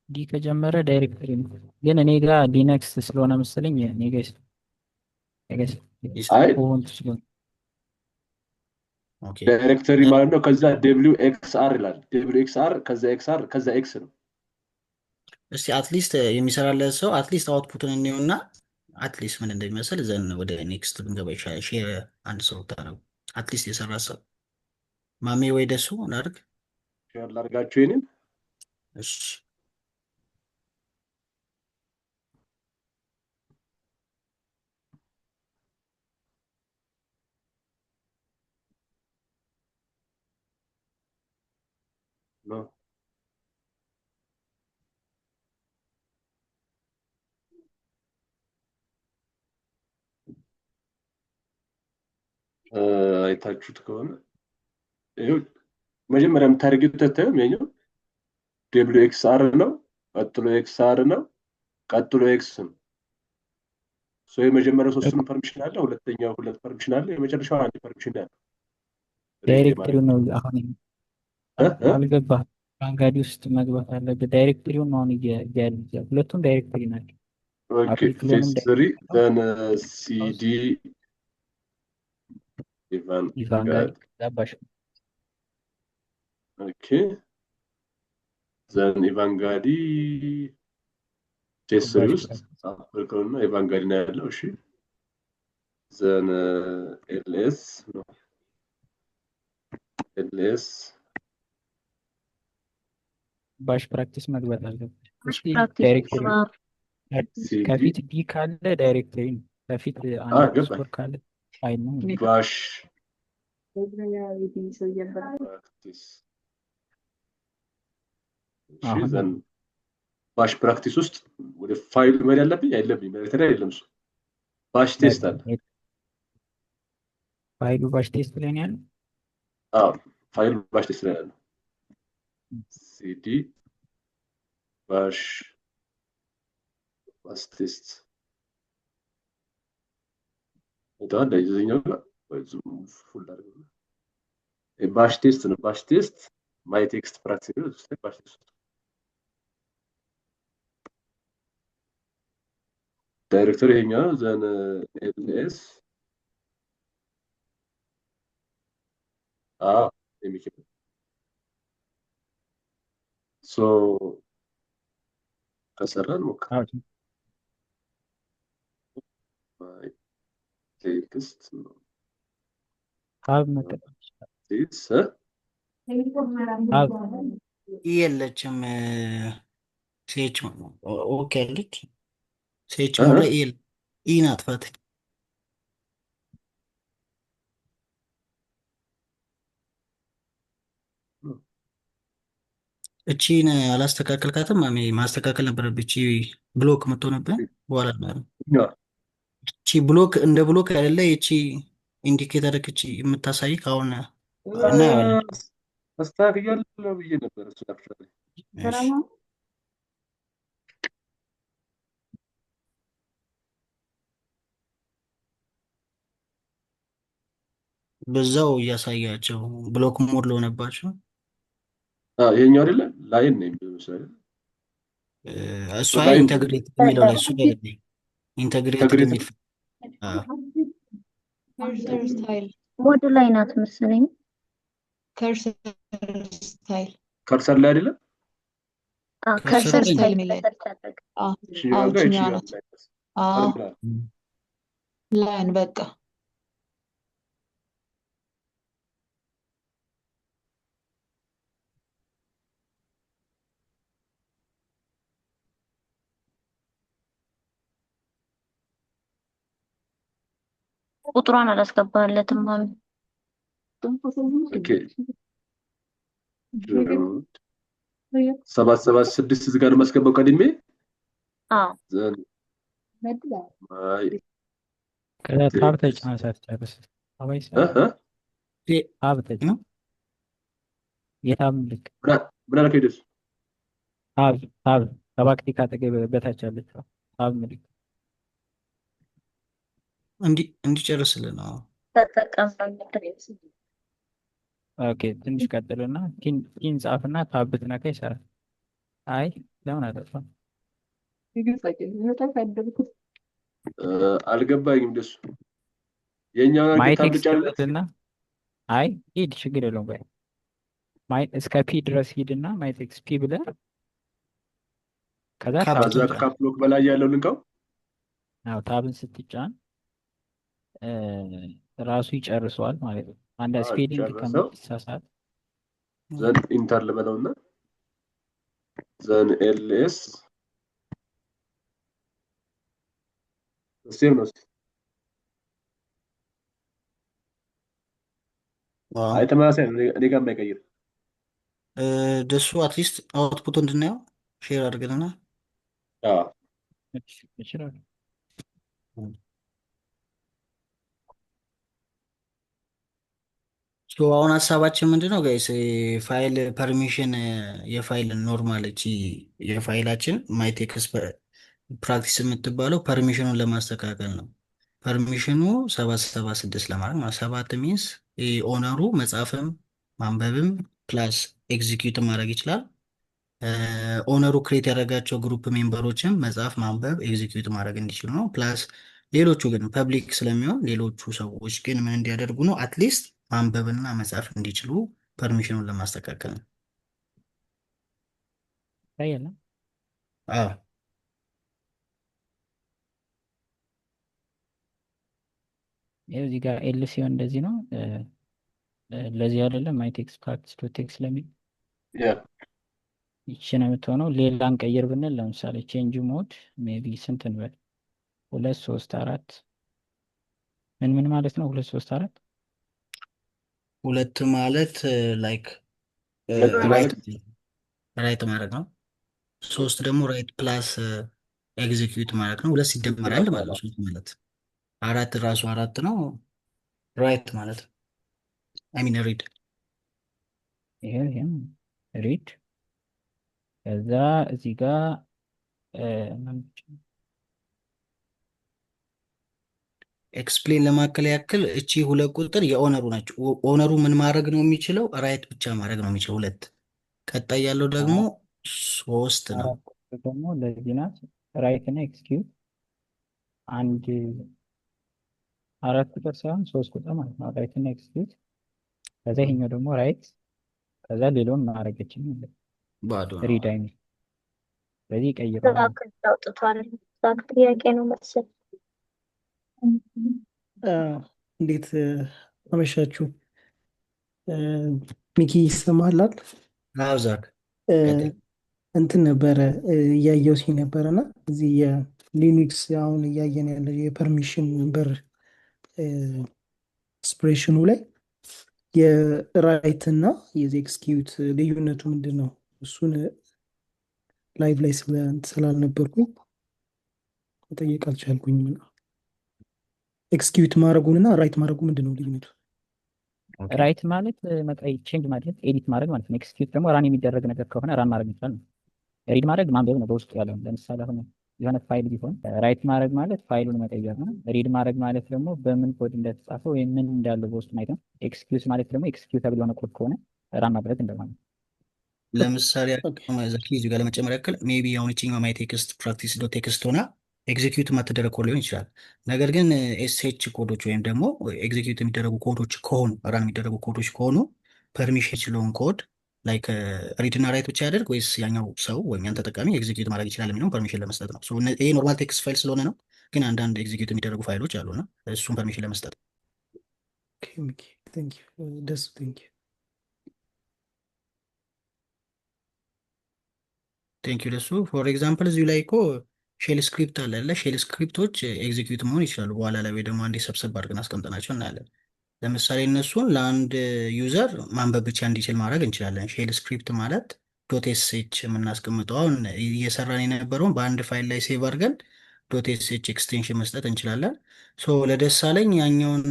ዲ ከጀመረ ዳይሬክተሪ ነው፣ ግን እኔ ጋር ሊነክስ ስለሆነ መሰለኝ እኔ ጋር አይ ኦኬ ዳይሬክተሪ ማለት ነው። ከዛ WXR ይላል። WXR ከዛ XR ከዛ X ነው። እስቲ አትሊስት የሚሰራለት ሰው አትሊስት አውትፑትን እንየውና አትሊስት ምን እንደሚመስል ዘን ወደ ኔክስት ብንገባ ይሻላል። ሼር አንድ ሰው ታረጉ አትሊስት የሰራ ሰው ማሜ ወይ ደሱ እናድርግ። ሼር ላድርጋችሁ ይሄንን። እሺ ነው አይታችሁት ከሆነ ይኸው መጀመሪያ የምታደርጊው ተታዩ የኛው ደብሊው ኤክስ አር ነው፣ ቀጥሎ ኤክስ አር ነው፣ ቀጥሎ ኤክስ ነው። የመጀመሪያው ሶስቱን ፐርሚሽን አለ፣ ሁለተኛው ሁለት ፐርሚሽን አለ፣ የመጨረሻው አንድ ፐርሚሽን አለ። ዳይሬክተሪው ነው አሁን አልገባህም። ባንጋዲ ውስጥ መግባት አለበት። ዳይሬክተሪውን ነው አሁን እያለ ሁለቱም ዳይሬክተሪ ናቸው። ኦኬ ፌስ 3 ዘን ሲዲ ኢቫንጋዲ ዛባሽ ኦኬ ዘን ኢቫንጋዲ ፌስ 3 ውስጥ አፍሪካውና ኢቫንጋዲ ነው ያለው። እሺ ዘን ኤልኤስ ነው ኤልኤስ ባሽ ፕራክቲስ መግባት አለበት። ፕራክቲስ ከፊት ዲ ካለ ዳይሬክተሪ ነው። ከፊት አንድ ስኮር ካለ ፋይል ነው። ባሽ ፕራክቲስ ባሽ ፕራክቲስ ውስጥ ወደ ፋይል መሄድ ያለብኝ አይለብኝ ማለት አይደለም። እሱ ባሽ ቴስት አለ። ፋይሉ ባሽ ቴስት ላይ ነው ያለው። ፋይሉ ባሽ ቴስት ላይ ያለው ሲዲ ባሽ ቴስት ወጣ ለዚህኛው ፉል አድርገው ባሽ ቴስት ነው። ባሽ ቴስት ማይ ቴክስት ፕራክቲስ ነው። ባሽ ቴስት ዳይሬክተር ይሄኛው ዘን ኤልኤስ የሚከ ሶ ከሰራን ሞክር ቴክስት ነው ሀብ መጠቀም የለችም ሴች ኦኬ አለች ሴች ሞላ ኢ ናጥፋት እቺን አላስተካከልካትም። ማስተካከል ነበረብኝ። እቺ ብሎክ የምትሆንብህ በኋላ ነው። እቺ ብሎክ እንደ ብሎክ አይደለ? እቺ ኢንዲኬተር እቺ የምታሳይ ካሁን እና አስተካክያለሁ ብዬ ነበር። እሱ አፍሻለሁ በዛው እያሳያቸው ብሎክ ሞድ ለሆነባቸው ይሄኛው አይደለ ላይን ነው የሚመስለው። እሱ አይ ኢንተግሬት የሚለው ላይ እሱ ኢንተግሬት የሚል ከርሰር ስታይል ወደ ላይ ናት መሰለኝ። ከርሰር ስታይል ከርሰር ላይ አይደለ? ከርሰር ስታይል የሚል ላይን በቃ ቁጥሯን አላስገባለትም ማሚ። ኦኬ 776 እዚህ ጋር ማስገባው ቀድሜ ዘን ታብ ተጫና ሳትጨርስ አባይስ ታብ ተጫና የታብ ልክ ምን አለ ከይደስ ታብ ከባክቲካ አጠገብ በታች አለች ታብ ምልክ እንዲጨርስልን ነው ተጠቀምበት። ኦኬ ትንሽ ቀጥልና ቲን ጻፍና ታብ ብትነካ ይሰራል። አይ ለምን አጠፋ አልገባኝም። እንደሱ የኛው ማይ ታብ ቴክስት ጫለት እና አይ ሂድ ችግር የለውም። ቆይ ማይ እስከ ፒ ድረስ ሂድና ማይ ቴክስት ፒ ብለህ ከዛ ከዛ ካፕሎክ በላይ ያለው ልንካው። ታብን ስትጫን ራሱ ይጨርሰዋል ማለት ነው። አንድ ስፔሊንግ ከመሳሳት ዘን ኢንተር ልበለውና ዘን ኤልኤስ ሴም ነው። አይ ተማሳይ ነው። እኔ ጋር የማይቀይር ደሱ አትሊስት አውትፑት እንድናየው ሼር አድርገንና ይችላል። አሁን ሀሳባችን ምንድን ነው ጋይስ? ፋይል ፐርሚሽን የፋይል ኖርማሊቲ የፋይላችን ማይቴክስ ፕራክቲስ የምትባለው ፐርሚሽኑን ለማስተካከል ነው። ፐርሚሽኑ 776 ለማድረግ ማለት 7 ሚንስ ኦነሩ መጻፍም ማንበብም ፕላስ ኤግዚኪዩት ማድረግ ይችላል። ኦነሩ ክሬት ያደረጋቸው ግሩፕ ሜምበሮችም መጻፍ ማንበብ ኤግዚኪዩት ማድረግ እንዲችሉ ነው። ፕላስ ሌሎቹ ግን ፐብሊክ ስለሚሆን ሌሎቹ ሰዎች ግን ምን እንዲያደርጉ ነው? አትሊስት ማንበብና መጻፍ እንዲችሉ ፐርሚሽኑን ለማስተካከል ነው። ታያለ። አዎ ይኸው እዚህ ጋር ኤል ሲሆን እንደዚህ ነው። ለዚህ አይደለም ማይቴክስ ፕራክቲስ ዶት ቴክስ ለሚል ይቺ ነው የምትሆነው። ሌላ እንቀይር ብንል ለምሳሌ ቼንጅ ሞድ ሜቢ ስንት እንበል? 2 3 4 ምን ማለት ነው? 2 3 4 ሁለት ማለት ላይክ ራይት ማድረግ ነው። 3 ደግሞ ራይት ፕላስ ኤግዚኪዩት ማድረግ ነው። 2 ሲደመር 1 ማለት ነው 3 ማለት 4 ራሱ 4 ነው። ራይት ማለት ነው። አይ ሚን ሪድ ይሄም ሪድ። ከዛ እዚህ ጋር ኤክስፕሌን ለማከል ያክል እቺ 2 ቁጥር የኦነሩ ናቸው። ኦነሩ ምን ማድረግ ነው የሚችለው? ራይት ብቻ ማድረግ ነው የሚችለው 2። ቀጣይ ያለው ደግሞ 3 ነው። ደግሞ ለዚህ ናት ራይት እና ኤክስኪዩት አንድ 4 ቁጥር ሳይሆን 3 ቁጥር ማለት ነው። ራይት እና ኤክስኪዩት ከዛ ይሄኛው ደግሞ ራይት ከዛ ሌላውን ማድረገችን ባዶ ነው። ሪድ አይነት ስለዚህ ቀይረዋል። አውጥቷል። ጥያቄ ነው መሰል። እንዴት አመሻችሁ? ሚኪ ይሰማሃል? ዛክ እንትን ነበረ እያየው ሲ ነበረ እና እዚህ የሊኑክስ አሁን እያየን ያለ የፐርሚሽን መንበር ኤክስፕሬሽኑ ላይ የራይት እና የዚ ኤክስኪዩት ልዩነቱ ምንድን ነው? እሱን ላይቭ ላይ ስላልነበርኩኝ መጠየቅ አልቻልኩኝም። ኤክስኪዩት ማድረጉን እና ራይት ማድረጉ ምንድን ነው ልዩነቱ? ራይት ማለት ቼንጅ ማለት ኤዲት ማድረግ ማለት ነው። ኤክስኪዩት ደግሞ ራን የሚደረግ ነገር ከሆነ ራን ማድረግ ይችላል ነው። ሪድ ማድረግ ማንበብ ነው በውስጡ ያለው። ለምሳሌ አሁን የሆነ ፋይል ቢሆን ራይት ማድረግ ማለት ፋይሉን መቀየር ነው። ሪድ ማድረግ ማለት ደግሞ በምን ኮድ እንደተጻፈ ወይም ምን እንዳለው በውስጡ ማየት ነው። ኤክስኪዩት ማለት ደግሞ ኤክስኪዩታብል የሆነ ኮድ ከሆነ ራን ማድረግ እንደማለት ነው። ለምሳሌ ዘኪ እዚህ ጋር ለመጨመር ያክል ሜቢ አሁን ይችኛው ማይ ቴክስት ፕራክቲስ ዶት ቴክስት ሆና ኤግዚኪዩት ማትደረግ ኮድ ሊሆን ይችላል። ነገር ግን ኤስኤች ኮዶች ወይም ደግሞ ኤግዚኪዩት የሚደረጉ ኮዶች ከሆኑ ራን የሚደረጉ ኮዶች ከሆኑ ፐርሚሽን ስለሆን ኮድ ላይክ ሪድ እና ራይት ብቻ ያደርግ ወይስ ያኛው ሰው ወይም ያን ተጠቃሚ ኤግዚኪዩት ማድረግ ይችላል የሚለውን ፐርሚሽን ለመስጠት ነው። ይሄ ኖርማል ቴክስት ፋይል ስለሆነ ነው። ግን አንዳንድ ኤግዚኪዩት የሚደረጉ ፋይሎች አሉና እሱን ፐርሚሽን ለመስጠት ደስ ቴንክ ዩ ለሱ። ፎር ኤግዛምፕል እዚሁ ላይ እኮ ሼል ስክሪፕት አለ አይደለ? ሼል ስክሪፕቶች ኤግዚኪዩት መሆን ይችላሉ። በኋላ ላይ ወይ ደግሞ አንዴ ሰብሰብ አድርገን አስቀምጠናቸው እናያለን። ለምሳሌ እነሱን ለአንድ ዩዘር ማንበብ ብቻ እንዲችል ማድረግ እንችላለን። ሼል ስክሪፕት ማለት ዶት ኤስኤች የምናስቀምጠው አሁን እየሰራን የነበረውን በአንድ ፋይል ላይ ሴቭ አድርገን ዶት ኤስኤች ኤክስቴንሽን መስጠት እንችላለን። ለደሳለኝ ያኛውን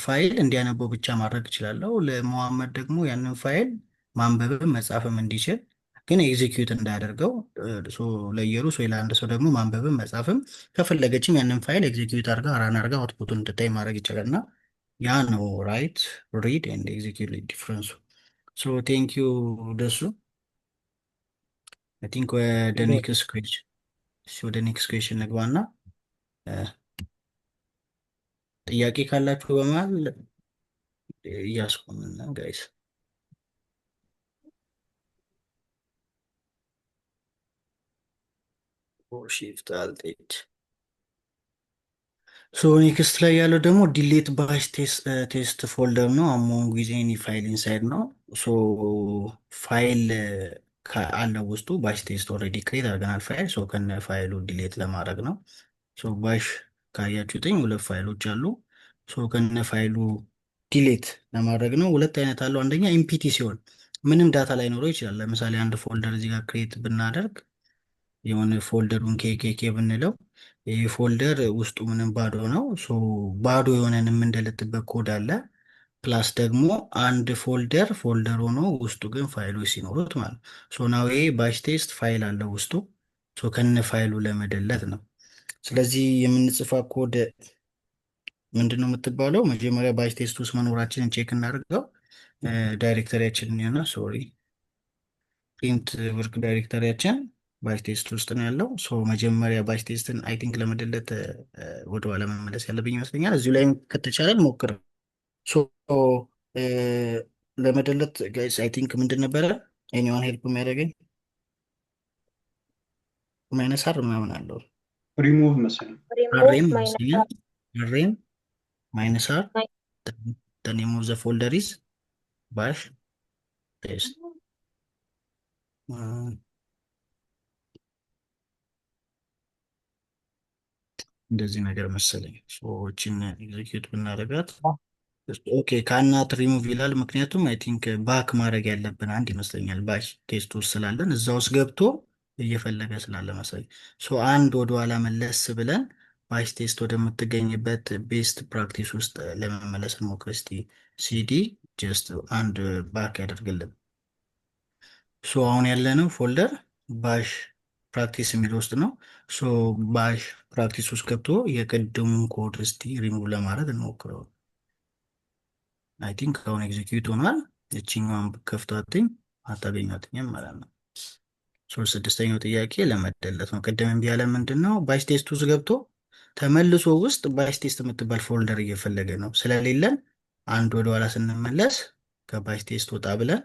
ፋይል እንዲያነበው ብቻ ማድረግ እችላለሁ። ለመሐመድ ደግሞ ያንን ፋይል ማንበብም መጻፍም እንዲችል ግን ኤግዚኪዩት እንዳያደርገው ለየሩስ ወይ ለአንድ ሰው ደግሞ ማንበብም መጻፍም ከፈለገችም ያንን ፋይል ኤግዚኪዩት አድርጋ ራን አድርጋ አውትፑቱን እንድታይ ማድረግ ይችላል። እና ያ ነው ራይት ሪድ ኤንድ ኤግዚኪዩት ዲፍረንሱ። ቴንክ ዩ ደሱ። አይ ቲንክ ወደ ኔክስት ኩዌሽን ንግባና ጥያቄ ካላችሁ በመሃል እያስቆምን ጋይስ። ሺፍት አልቴት ኔክስት ላይ ያለው ደግሞ ዲሌት ባሽ ቴስት ፎልደር ነው። አሞንግ ዊዝ ኤኒ ፋይል ኢንሳይድ ነው። ፋይል አለው ውስጡ ባሽ ቴስት ኦልሬዲ ክሬት አድርገናል ፋይል ከነ ፋይሉ ዲሌት ለማድረግ ነው። ባሽ ካያችሁትኝ 2 ፋይሎች አሉ። ከነ ፋይሉ ዲሌት ለማድረግ ነው። 2 አይነት አለው። አንደኛ ኢምፒቲ ሲሆን ምንም ዳታ ላይኖረው ይችላል። ለምሳሌ አንድ ፎልደር እዚህ ጋር ክሬት ብናደርግ የሆነ ፎልደሩን ኬኬኬ ብንለው ይህ ፎልደር ውስጡ ምንም ባዶ ነው። ባዶ የሆነን የምንደልትበት ኮድ አለ። ፕላስ ደግሞ አንድ ፎልደር ሆኖ ውስጡ ግን ፋይሎች ሲኖሩት ማለት ነው። ሶ ናው ይሄ ባሽ ቴስት ፋይል አለው ውስጡ። ሶ ከነ ፋይሉ ለመደለት ነው። ስለዚህ የምንጽፋ ኮድ ምንድን ነው የምትባለው? መጀመሪያ ባሽ ቴስት ውስጥ መኖራችንን ቼክ እናደርገው። ዳይሬክተሪያችንን የሆነ ሶሪ ፕሪንት ወርክ ዳይሬክተሪያችን ባሽ ቴስት ውስጥ ነው ያለው። ሶ መጀመሪያ ባሽ ቴስትን አይ ቲንክ ለመደለት ወደኋላ መመለስ ያለብኝ ይመስለኛል። እዚሁ ላይም ከተቻለ ሞክር። ሶ ለመደለት ጋይስ አይ ቲንክ ምንድን ነበረ ኤኒዋን ሄልፕ የሚያደርገኝ ማይነስ አር ምናምን አለው ሪሙቭ መሰለኝ አሬም ይመስለኛል። አሬም ማይነስ አር the name of the folder is bash test እንደዚህ ነገር መሰለኝ። ሰዎችን ኤግዚኪዩት ብናደርጋት ኦኬ ካናት ሪሙቭ ይላል። ምክንያቱም አይ ቲንክ ባክ ማድረግ ያለብን አንድ ይመስለኛል ባሽ ቴስት ውስጥ ስላለን እዛ ውስጥ ገብቶ እየፈለገ ስላለ መሰለኝ። ሶ አንድ ወደኋላ መለስ ብለን ባሽ ቴስት ወደምትገኝበት ቤስት ፕራክቲስ ውስጥ ለመመለስ እንሞክር እስቲ። ሲዲ ጀስት አንድ ባክ ያደርግልን። ሶ አሁን ያለነው ፎልደር ባሽ ፕራክቲስ የሚል ውስጥ ነው። ሶ ባሽ ፕራክቲስ ውስጥ ገብቶ የቅድሙን ኮድ እስቲ ሪሙቭ ለማድረግ እንሞክረው። አይ ቲንክ አሁን ኤግዚኪዩት ሆኗል። እችኛዋን ከፍቷትኝ አታገኟትኝም ማለት ነው። ስድስተኛው ጥያቄ ለመደለት ነው። ቅድም እምቢ ያለ ምንድን ነው? ባሽ ቴስት ውስጥ ገብቶ ተመልሶ ውስጥ ባሽ ቴስት የምትባል ፎልደር እየፈለገ ነው። ስለሌለን አንድ ወደኋላ ስንመለስ ከባሽ ቴስት ወጣ ብለን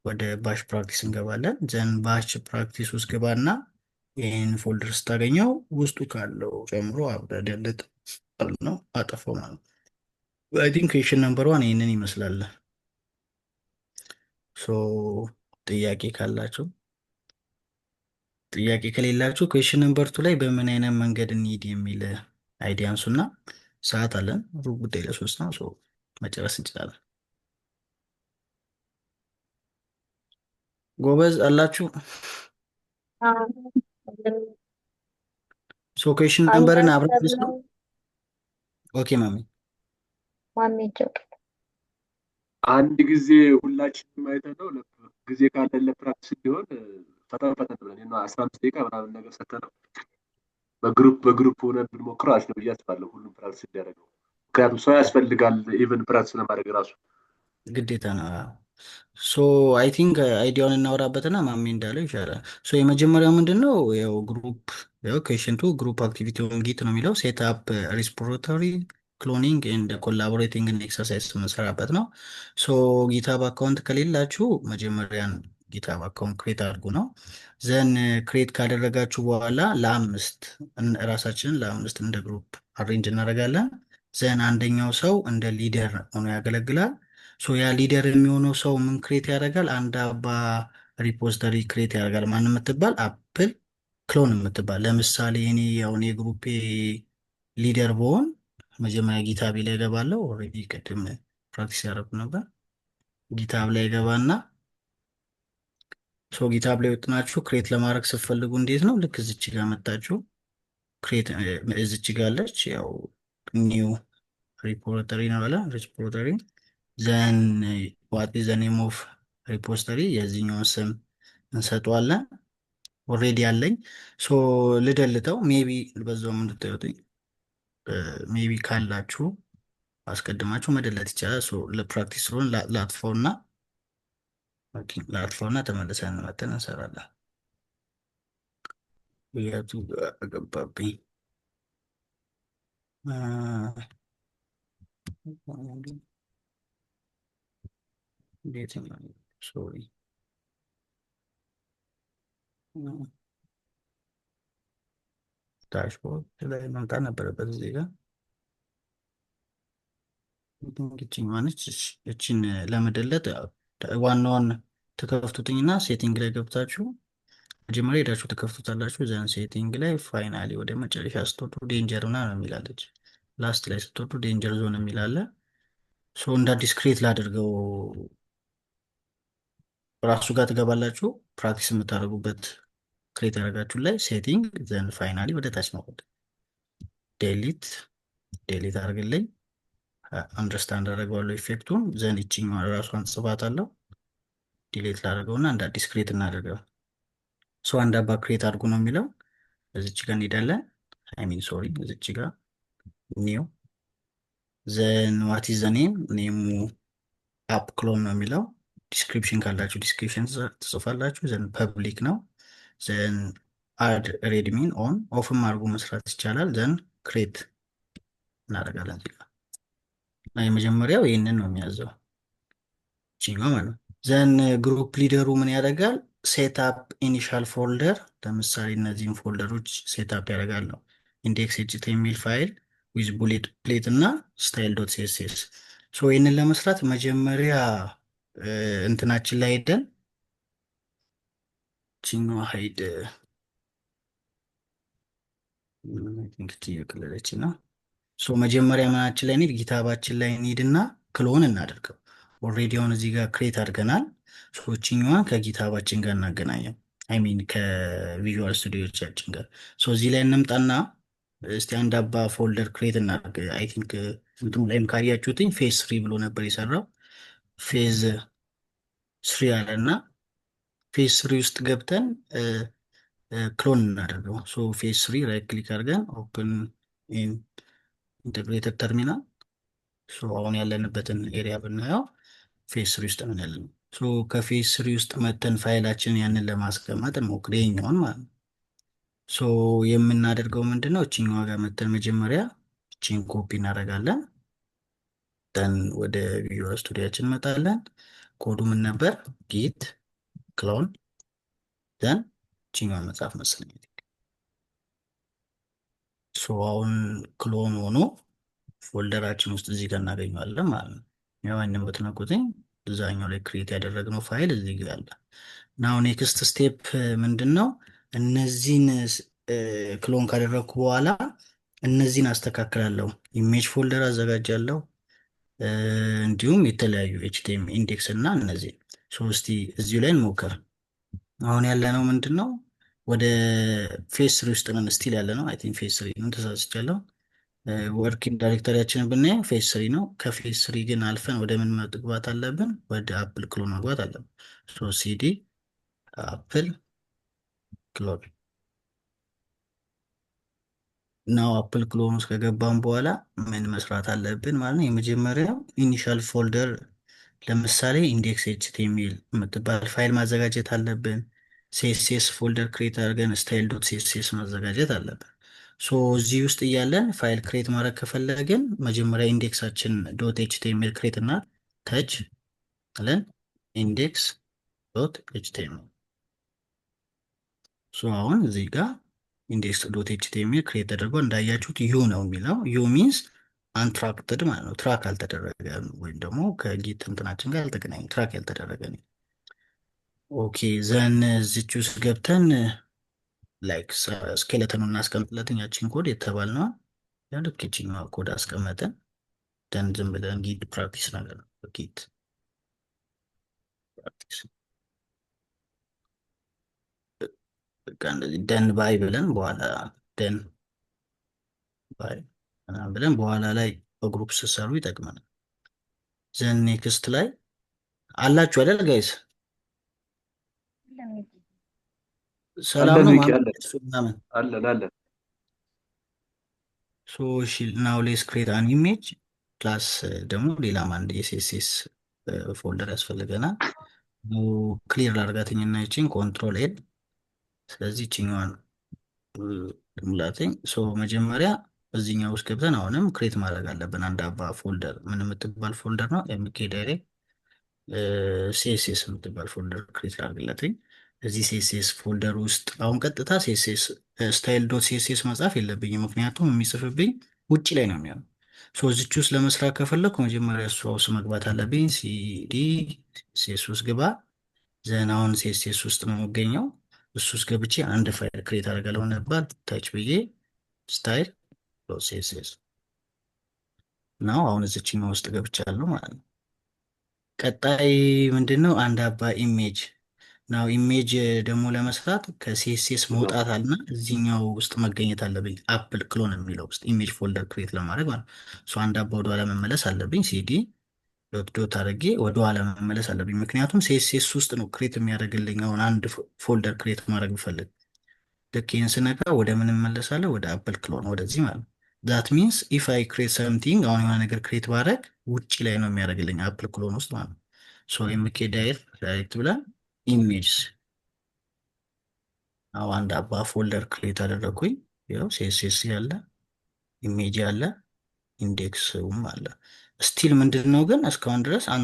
ወደ ባሽ ፕራክቲስ እንገባለን። ዘን ባሽ ፕራክቲስ ውስጥ ግባና ይህን ፎልደር ስታገኘው ውስጡ ካለው ጨምሮ አብረደለት ነው አጠፋው ማለት ነው። አይ ቲንክ ኩዌሽን ነምበር ዋን ይህንን ይመስላል። ሶ ጥያቄ ካላችሁ ጥያቄ ከሌላችሁ ኩዌሽን ነምበር ቱ ላይ በምን አይነት መንገድ እንሂድ የሚል አይዲያ አንሱና፣ ሰዓት አለን። ሩብ ጉዳይ ለሶስት ነው። ሶ መጨረስ እንችላለን። ጎበዝ አላችሁ? ሶ ኩዌሽን ነምበርን አብረን ነው። ኦኬ ማሚ አንድ ጊዜ ሁላችንም አይተነው ጊዜ ካለን ለፕራክቲስ እንዲሆን ፈጠን ብለን 15 ደቂቃ ምናምን ነገር ሰተነው በግሩፕ ሆነን ብንሞክረው አሪፍ ነው ብዬ አስባለሁ። ሁሉም ፕራክቲስ እንዲያደርገው፣ ምክንያቱም ሰው ያስፈልጋል ኢቨን ፕራክቲስ ለማድረግ ራሱ ግዴታ ነው። ሶ አይ ቲንክ አይዲያውን እናወራበትና ማሜ እንዳለው ይሻላል። ሶ የመጀመሪያው ምንድን ነው? ያው ግሩፕ ኩዌሽን ቱ ግሩፕ አክቲቪቲ ኦን ጊት ነው የሚለው ሴት አፕ ሪስፖዚቶሪ ክሎኒንግ ኤንድ ኮላቦሬቲንግ ኤክሰርሳይዝ የምንሰራበት ነው። ሶ ጊታብ አካውንት ከሌላችሁ መጀመሪያን ጊታብ አካውንት ክሬት አድርጉ ነው። ዘን ክሬት ካደረጋችሁ በኋላ ራሳችንን ለአምስት እንደ ግሩፕ አሬንጅ እናደርጋለን። ዘን አንደኛው ሰው እንደ ሊደር ሆኖ ያገለግላል። ሶ ያ ሊደር የሚሆነው ሰው ምን ክሬት ያደርጋል? አንድ አባ ሪፖዚተሪ ክሬት ያደርጋል። ማን የምትባል አፕል ክሎን የምትባል። ለምሳሌ እኔ ያሁን የግሩፔ ሊደር በሆን መጀመሪያ ጊታብ ላይ ገባለሁ። ኦልሬዲ ቅድም ፕራክቲስ ያደረጉ ነበር። ጊታብ ላይ ገባና ሶ ጊታብ ላይ ወጥናችሁ ክሬት ለማድረግ ስትፈልጉ እንዴት ነው? ልክ እዚች ጋር መጣችሁ ክሬት እዚች ጋር አለች። ያው ኒው ሪፖዚተሪ ነው አለ ሪፖዚተሪ ዘን ዋት ኢዝ ዘ ኔም ኦፍ ሪፖዚተሪ የዚህኛውን ስም እንሰጠዋለን። ኦልሬዲ አለኝ። ሶ ልደልተው ሜቢ በዛውም እንድታዩትኝ ሜቢ ካላችሁ አስቀድማችሁ መደለት ይቻላል። ሶ ለፕራክቲስ ስለሆን ላጥፋውና ተመልሰን መተን እንሰራለን። ብያቱ አገባብኝ። ሶሪ ዳሽቦርድ ላይ መምጣት ነበረበት እዚህ ጋር እንግዲህ ማነች እችን ለመደለት ዋናውን ተከፍቱትኝና ሴቲንግ ላይ ገብታችሁ መጀመሪያ ሄዳችሁ ተከፍቱታላችሁ። ዘን ሴቲንግ ላይ ፋይናሊ ወደ መጨረሻ ስትወጡ ዴንጀር ምናምን የሚላለች ላስት ላይ ስትወጡ ዴንጀር ዞን የሚላለ ሶ እንደ አዲስ ክሬት ላድርገው ራሱ ጋር ትገባላችሁ። ፕራክቲስ የምታደርጉበት ክሬት ያደረጋችሁ ላይ ሴቲንግ ዘን ፋይናሊ ወደ ታች መውረድ ዴሊት አድርግልኝ አንደርስታንድ አደረገዋለሁ ኢፌክቱን። ዘን ይችኛዋን ራሷን ጽፋታለሁ። ዲሌት ላደርገውና እንደ አዲስ ክሬት እናደርገው። ሶ አንድ አባ ክሬት አድርጉ ነው የሚለው። እዚች ጋር እንሄዳለን። ሶሪ እዚች ጋር ኒው ዘን ዋት ኢዝ ዘ ኔም ኔሙ አፕ ክሎን ነው የሚለው። ዲስክሪፕሽን ካላችሁ ዲስክሪፕሽን ትጽፋላችሁ። ዘን ፐብሊክ ነው። ዘን አድ ሬድሚን ኦን ኦፍም አድርጎ መስራት ይቻላል። ዘን ክሬት እናደርጋለን እዚህ ጋር እና የመጀመሪያው ይህንን ነው የሚያዘው ችኛው ማለት ነው። ዘን ግሩፕ ሊደሩ ምን ያደርጋል? ሴትአፕ ኢኒሻል ፎልደር። ለምሳሌ እነዚህን ፎልደሮች ሴትአፕ ያደርጋል ነው ኢንዴክስ ኤችቲኤምኤል ፋይል ዊዝ ቡሌት ፕሌት እና ስታይል ዶት ሲኤስኤስ። ሶ ይህንን ለመስራት መጀመሪያ እንትናችን ላይ ሄደን ችኛዋ ሀይድ እየቀለለች ነው። ሶ መጀመሪያ ምናችን ላይ እንሂድ፣ ጊታባችን ላይ እንሂድና ክሎን እናደርገው። ኦልሬዲ አሁን እዚህ ጋር ክሬት አድርገናል። ሶችኛዋን ከጊታባችን ጋር እናገናኘው። ከቪዥዋል ስቱዲዮቻችን ጋር። ሶ እዚህ ላይ እንምጣና እስቲ አንድ አባ ፎልደር ክሬት እናደርግ። አይ ቲንክ እንትኑ ላይም ካያችሁትኝ ፌዝ 3 ብሎ ነበር የሰራው። ፌዝ 3 አለና ፌዝ 3 ውስጥ ገብተን ክሎን እናደርገው። ሶ ፌዝ 3 ራይት ክሊክ አድርገን ኦፕን ኢንተግሬተድ ተርሚናል። ሶ አሁን ያለንበትን ኤሪያ ብናየው ፌዝ 3 ውስጥ ምን ያለን። ሶ ከፌዝ 3 ውስጥ መተን ፋይላችን ያንን ለማስቀመጥ እንሞክር፣ ይኸኛውን ማለት ነው። ሶ የምናደርገው ምንድነው? እችኛዋ ጋር መተን መጀመሪያ እቺን ኮፒ እናደርጋለን። ደን ወደ ቪዥዋል ስቱዲያችን እንመጣለን። ኮዱ ምን ነበር? ጊት ክሎን ደን እችኛዋን መጽሐፍ መሰለኝ። ሶ አሁን ክሎን ሆኖ ፎልደራችን ውስጥ እዚህ ጋር እናገኘዋለን ማለት ነው። ያው አይንም ብትነኩትኝ እዛኛው ላይ ክሬት ያደረግነው ፋይል እዚህ ጋር አለ። ናው ኔክስት ስቴፕ ምንድነው? እነዚህን ክሎን ካደረግኩ በኋላ እነዚህን አስተካክላለሁ። ኢሜጅ ፎልደር አዘጋጃለሁ፣ እንዲሁም የተለያዩ ኤችቲኤም ኢንዴክስ እና እነዚህ ሶስቲ እዚሁ ላይ እንሞክር። አሁን ያለነው ምንድነው? ወደ ፌስ 3 ውስጥ ነን ስቲል ያለ ነው። አይ ቲንክ ፌስ 3 ነው፣ ተሳስቻለሁ። ወርኪንግ ዳይሬክተሪያችንን ብናይ ፌስ 3 ነው። ከፌስ 3 ግን አልፈን ወደ ምን መግባት አለብን? ወደ አፕል ክሎን መግባት አለብን። ሶ ሲዲ አፕል ክሎን ናው አፕል ክሎን ውስጥ ከገባን በኋላ ምን መስራት አለብን ማለት ነው? የመጀመሪያው ኢኒሻል ፎልደር ለምሳሌ ኢንዴክስ ኤችቲኤምኤል የምትባል ፋይል ማዘጋጀት አለብን። ሲኤስኤስ ፎልደር ክሬት አድርገን ስታይል ዶት ሲኤስኤስ ማዘጋጀት አለብን። ሶ እዚህ ውስጥ እያለን ፋይል ክሬት ማድረግ ከፈለግን መጀመሪያ ኢንዴክሳችን ዶት ኤችቲኤምኤል ክሬት እና ተች አለን ኢንዴክስ ዶት ኤችቲኤምኤል። ሶ አሁን እዚህ ጋር ኢንዴክስ ዶት ኤችቲኤምኤል ክሬት ተደርጎ እንዳያችሁት ዩ ነው የሚለው። ዩ ሚንስ አንትራክትድ ማለት ነው። ትራክ አልተደረገ ወይም ደግሞ ከጊት እንትናችን ጋር ያልተገናኘ ትራክ ያልተደረገ ነው። ኦኬ ዘን እዚች ውስጥ ገብተን ላይክ ስኬለተኑን እናስቀምጥለትን ያችን ኮድ የተባልነዋ ልክ ይችኛዋ ኮድ አስቀመጠን። ደን ዝም ብለን ጊት ፕራክቲስ ነገር ነው። ጊት ፕራክቲስ በቃ እንደዚህ ደን ባይ ብለን በኋላ ደን ባይ ብለን በኋላ ላይ በግሩፕ ስትሰሩ ይጠቅመናል። ዘን ኔክስት ላይ አላችሁ አይደል ጋይስ? ሰላም ነው ምናምን አለን። ሶ እሺ ናው ሌስ ክሬት አን ኢሜጅ ፕላስ ደግሞ ሌላም አንድ የሲኤስኤስ ፎልደር ያስፈልገናል። ክሊር ላድርጋትኝና ይችን ኮንትሮል ኤድ። ስለዚህ ይችኛዋን ሙላትኝ። ሶ መጀመሪያ እዚህኛው ውስጥ ገብተን አሁንም ክሬት ማድረግ አለብን አንድ አባ ፎልደር። ምን የምትባል ፎልደር ነው? ኤምኬ ዳይሬክት ሲኤስኤስ የምትባል ፎልደር ክሬት ላድርግለትኝ። እዚህ ሲኤስኤስ ፎልደር ውስጥ አሁን ቀጥታ ሲኤስኤስ ስታይል ዶት ሲኤስኤስ መጻፍ የለብኝም፣ ምክንያቱም የሚጽፍብኝ ውጭ ላይ ነው የሚሆነው። ሶ እዚች ውስጥ ለመስራት ከፈለግኩ መጀመሪያ እሷ ውስጥ መግባት አለብኝ። ሲዲ ሲኤስ ውስጥ ግባ። ዘን አሁን ሲኤስኤስ ውስጥ ነው የሚገኘው። እሱ ውስጥ ገብቼ አንድ ፋይል ክሬት አደርጋለሁ ነበር። ታች ብዬ ስታይል ዶት ሲኤስኤስ ነው። አሁን እዚችኛው ውስጥ ገብቻለሁ ማለት ነው። ቀጣይ ምንድነው? አንድ አባ ኢሜጅ ናው ኢሜጅ ደግሞ ለመስራት ከሲኤስኤስ መውጣት አለና እዚህኛው ውስጥ መገኘት አለብኝ። አፕል ክሎን የሚለው ውስጥ ኢሜጅ ፎልደር ክሬት ለማድረግ ማለት ነው። አንድ አባ ወደኋላ መመለስ አለብኝ። ሲዲ ዶት ዶት አድርጌ ወደኋላ መመለስ አለብኝ። ምክንያቱም ሲኤስኤስ ውስጥ ነው ክሬት የሚያደርግልኝ። አሁን አንድ ፎልደር ክሬት ማድረግ ብፈልግ ልክ ይህን ስነካ ወደ ምን እመለሳለሁ? ወደ አፕል ክሎን ወደዚህ ማለት ነው። ዛት ሚንስ ኢፍ አይ ክሬት ሰምቲንግ አሁን የሆነ ነገር ክሬት ባደረግ ውጭ ላይ ነው የሚያደርግልኝ አፕል ክሎን ውስጥ ማለት ነው። ኤምኬ ዳይሬክት ብለን ኢሜጅስ አሁን አንድ አባ ፎልደር ክሬት አደረግኩኝ። ያው ሲኤስኤስ ያለ ኢሜጅ ያለ ኢንዴክስም አለ። ስቲል ምንድን ነው ግን እስካሁን ድረስ አን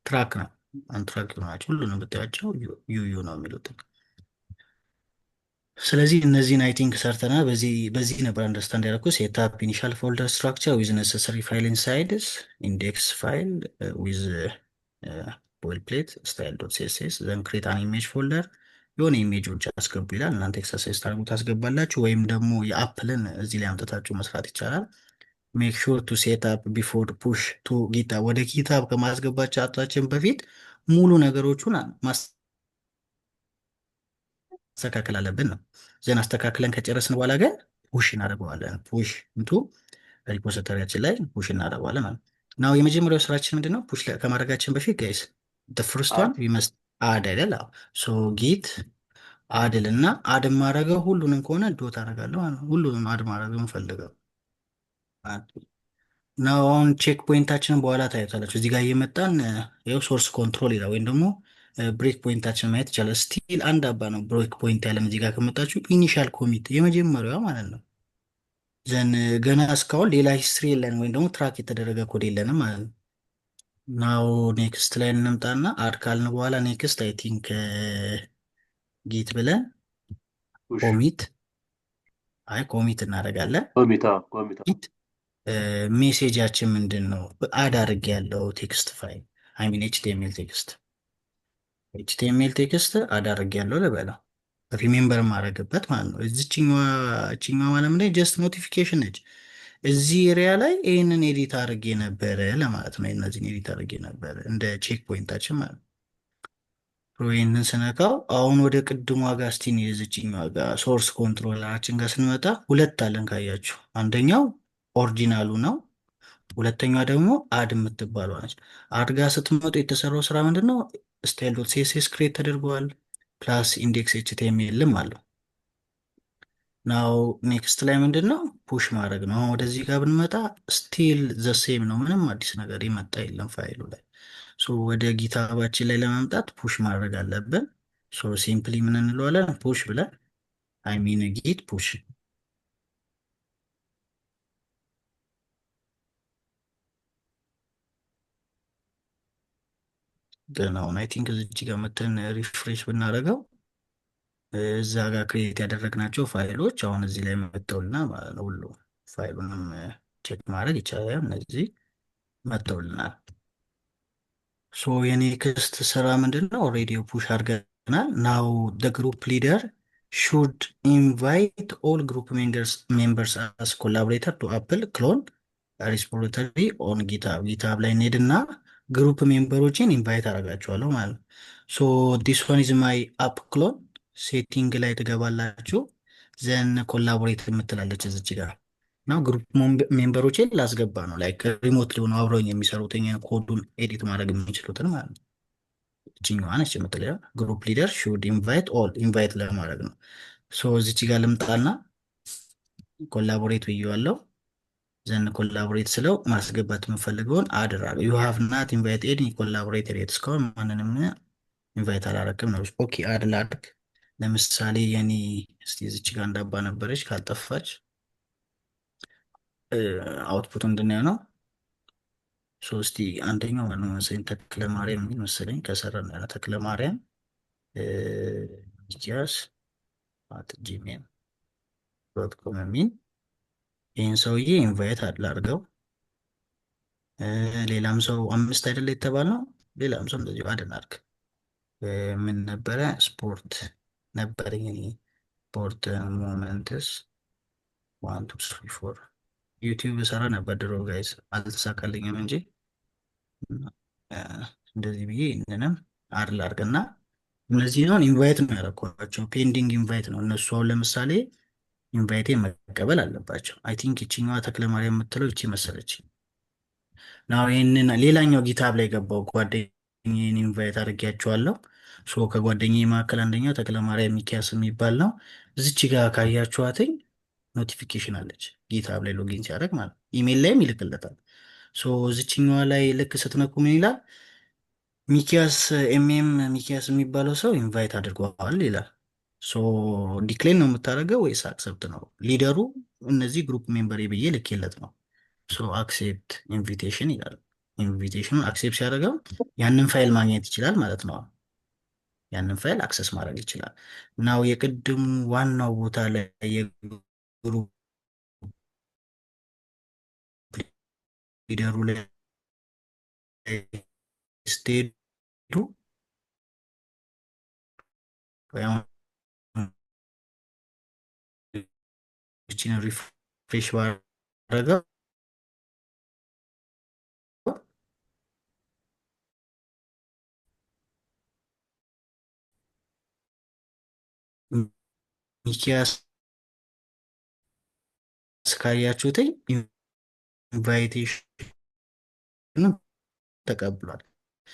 ትራክ ነው። አንትራክ ናቸው ሁሉንም ብታያቸው ዩዩ ነው የሚሉት። ስለዚህ እነዚህን አይ ቲንክ ሰርተናል። በዚህ ነበር አንደርስታንድ ያደረኩት። ሴትአፕ ኢኒሻል ፎልደር ስትራክቸር ዊዝ ነሰሰሪ ፋይል ኢንሳይድስ ኢንዴክስ ፋይል ዊዝ ቦይል ፕሌት ስታይል ዶት ሲኤስኤስ ዘን ክሬት አን ኢሜጅ ፎልደር የሆነ ኢሜጆች አስገቡ ይላል። እናንተ ኤክሰርሳይዝ ታርጉ ታስገባላችሁ፣ ወይም ደግሞ የአፕልን እዚህ ላይ አምጥታችሁ መስራት ይቻላል። ሜክ ሹር ቱ ሴት አፕ ቢፎር ፑሽ ቱ ጊታብ። ወደ ጊታብ ከማስገባቻችን በፊት ሙሉ ነገሮቹን ማስተካከል አለብን ነው። ዘን አስተካክለን ከጨረስን በኋላ ግን ፑሽ እናደርገዋለን። ፑሽ እንቱ ሪፖዚተሪያችን ላይ ፑሽ እናደርገዋለን ማለት ነው። የመጀመሪያው ስራችን ምንድን ነው? ፑሽ ከማድረጋችን በፊት ጋይስ ፍርስት ዋን ዊመስት አድ አይደል? ሶ ጊት አድል እና አድ ማድረገው ሁሉንም ከሆነ ዶት አደርጋለሁ። ሁሉንም አድ ማድረገው እንፈልገው ነው። አሁን ቼክ ፖይንታችንን በኋላ ታዩታላችሁ። እዚህ ጋር እየመጣን ይኸው ሶርስ ኮንትሮል ይላል፣ ወይም ደግሞ ብሬክ ፖይንታችን ማየት ይቻላል። ስቲል አንድ አባ ነው ብሬክ ፖይንት ያለን እዚህ ጋር ከመጣችሁ ኢኒሻል ኮሚት የመጀመሪያዋ ማለት ነው። ዘን ገና እስካሁን ሌላ ሂስትሪ የለንም፣ ወይም ደግሞ ትራክ የተደረገ ኮድ የለንም ማለት ነው። ናው ኔክስት ላይ እንምጣና አድ ካልን በኋላ ኔክስት አይ ቲንክ ጊት ብለን ኮሚት እናደርጋለን። ጊት ሜሴጃችን ምንድን ነው? አድ አድርግ ያለው ቴክስት ፋይል አይሚን ኤችቲኤምኤል ቴክስት አድ አድርግ ያለው ልበለው ሪሜምበር ማድረግበት ማለት ነው። እችኛዋ ማለት ላይ ጀስት ኖቲፊኬሽን ነች። እዚህ ኤሪያ ላይ ይህንን ኤዲት አድርጌ ነበረ ለማለት ነው። እነዚህን ኤዲት አድርጌ ነበረ እንደ ቼክ ፖይንታችን ማለት ነው። ይህንን ስነካው አሁን ወደ ቅድሟ ጋር ስቲን የዝችኛዋ ጋር ሶርስ ኮንትሮለራችን ጋር ስንመጣ ሁለት አለን ካያችሁ፣ አንደኛው ኦሪጂናሉ ነው፣ ሁለተኛዋ ደግሞ አድ የምትባለው ነች። አድ ጋር ስትመጡ የተሰራው ስራ ምንድን ነው? ስታይል ዶት ሲኤስኤስ ክሬት ተደርገዋል፣ ፕላስ ኢንዴክስ ኤችቲኤምኤልም አለው። ናው ኔክስት ላይ ምንድን ነው? ፑሽ ማድረግ ነው። አሁን ወደዚህ ጋር ብንመጣ ስቲል ዘሴም ነው፣ ምንም አዲስ ነገር የመጣ የለም ፋይሉ ላይ። ወደ ጊታባችን ላይ ለመምጣት ፑሽ ማድረግ አለብን። ሲምፕሊ ምን እንለዋለን? ፑሽ ብለን አይሚን ጊት ፑሽ ግን አሁን አይ ቲንክ እዚህ ጋር መተን ሪፍሬሽ ብናደርገው እዛ ጋር ክሬት ያደረግናቸው ፋይሎች አሁን እዚህ ላይ መጥተውልና ማለት ነው። ሁሉ ፋይሉንም ቼክ ማድረግ ይቻላል። እነዚህ መጥተውልናል። የኔክስት ስራ ምንድን ነው? ኦልሬዲ ፑሽ አድርገናል። ናው ደ ግሩፕ ሊደር ሹድ ኢንቫይት ኦል ግሩፕ ሜምበርስ አስ ኮላቦሬተር ቱ አፕል ክሎን ሪስፖዚቶሪ ኦን ጊታብ ላይ እንሄድና ግሩፕ ሜምበሮችን ኢንቫይት አደርጋቸዋለሁ ማለት ነው። ዲስ ዋን ኢዝ ማይ አፕ ክሎን ሴቲንግ ላይ ትገባላችሁ። ዘን ኮላቦሬት የምትላለች እዚች ጋር ነው። ግሩፕ ሜምበሮችን ላስገባ ነው። ላይክ ሪሞት ሊሆኑ አብረውኝ የሚሰሩትን ኮዱን ኤዲት ማድረግ የሚችሉትን ማለት ነው። እችኛዋ ነች የምትለው ግሩፕ ሊደር ሹድ ኢንቫይት ኦል ኢንቫይት ለማድረግ ነው። እዚች ጋር ልምጣና ኮላቦሬት ብዬዋለሁ። ዘን ኮላቦሬት ስለው ማስገባት የምፈልገውን አድራለሁ። ዩ ሃቭ ናት ኢንቫይት ኤኒ ኮላቦሬተር የት እስካሁን ማንንም ኢንቫይት አላረክም ነው። ኦኬ አድ ላድርግ። ለምሳሌ የኔ እስቲ እዚች ጋር እንዳባ ነበረች ካልጠፋች አውትፑት እንድናየው ነው። እስቲ አንደኛው ማነው መሰለኝ ተክለ ማርያም የሚል መሰለኝ ከሰራን ያለ ተክለ ማርያም ጂጂያስ ጂሜል ዶት ኮም የሚል ይህን ሰውዬ ኢንቫይት አድርገው። ሌላም ሰው 5 አይደለ የተባለው ሌላም ሰው እንደዚሁ አድናርግ። ምን ነበረ? ስፖርት ነበረኝ ስፖርት ሞመንትስ 1 2 3 4 ዩቲዩብ ሰራ ነበር ድሮ ጋይስ፣ አልተሳካልኝም እንጂ እንደዚህ ብዬ ይህንንም አድል አድርግና እነዚህ አሁን ኢንቫይት ነው ያደረኳቸው፣ ፔንዲንግ ኢንቫይት ነው እነሱ። አሁን ለምሳሌ ኢንቫይቴ መቀበል አለባቸው። አይ ቲንክ ይችኛዋ ተክለማርያም የምትለው ይቺ መሰለች ናው። ይህንን ሌላኛው ጊታብ ላይ ገባው ጓደኛዬን ኢንቫይት አድርጌያቸዋለሁ። ሶ ከጓደኛዬ መካከል አንደኛው ተክለማርያም ሚኪያስ የሚባል ነው። እዚች ጋር ካያችኋትኝ ኖቲፊኬሽን አለች ጊታብ ላይ ሎጊን ሲያደርግ ማለት ነው። ኢሜል ላይም ይልክለታል። ሶ እዚችኛዋ ላይ ልክ ስትነኩ ምን ይላል? ሚኪያስ ሚኪያስ የሚባለው ሰው ኢንቫይት አድርጓል ይላል። ሶ ዲክሌን ነው የምታደርገው ወይስ አክሰፕት ነው? ሊደሩ እነዚህ ግሩፕ ሜምበር ብዬ ልኬለት ነው። ሶ አክሴፕት ኢንቪቴሽን ይላል። ኢንቪቴሽኑን አክሴፕት ሲያደርገው ያንን ፋይል ማግኘት ይችላል ማለት ነው። ያንን ፋይል አክሰስ ማድረግ ይችላል። ናው የቅድሙ ዋናው ቦታ ላይ የግሩፕ ሊደሩ ላይ ስትሄዱ ሪፍሬሽ ባደረገው ሚኪያስ ካያችሁትኝ ኢንቫይቴሽን ተቀብሏል።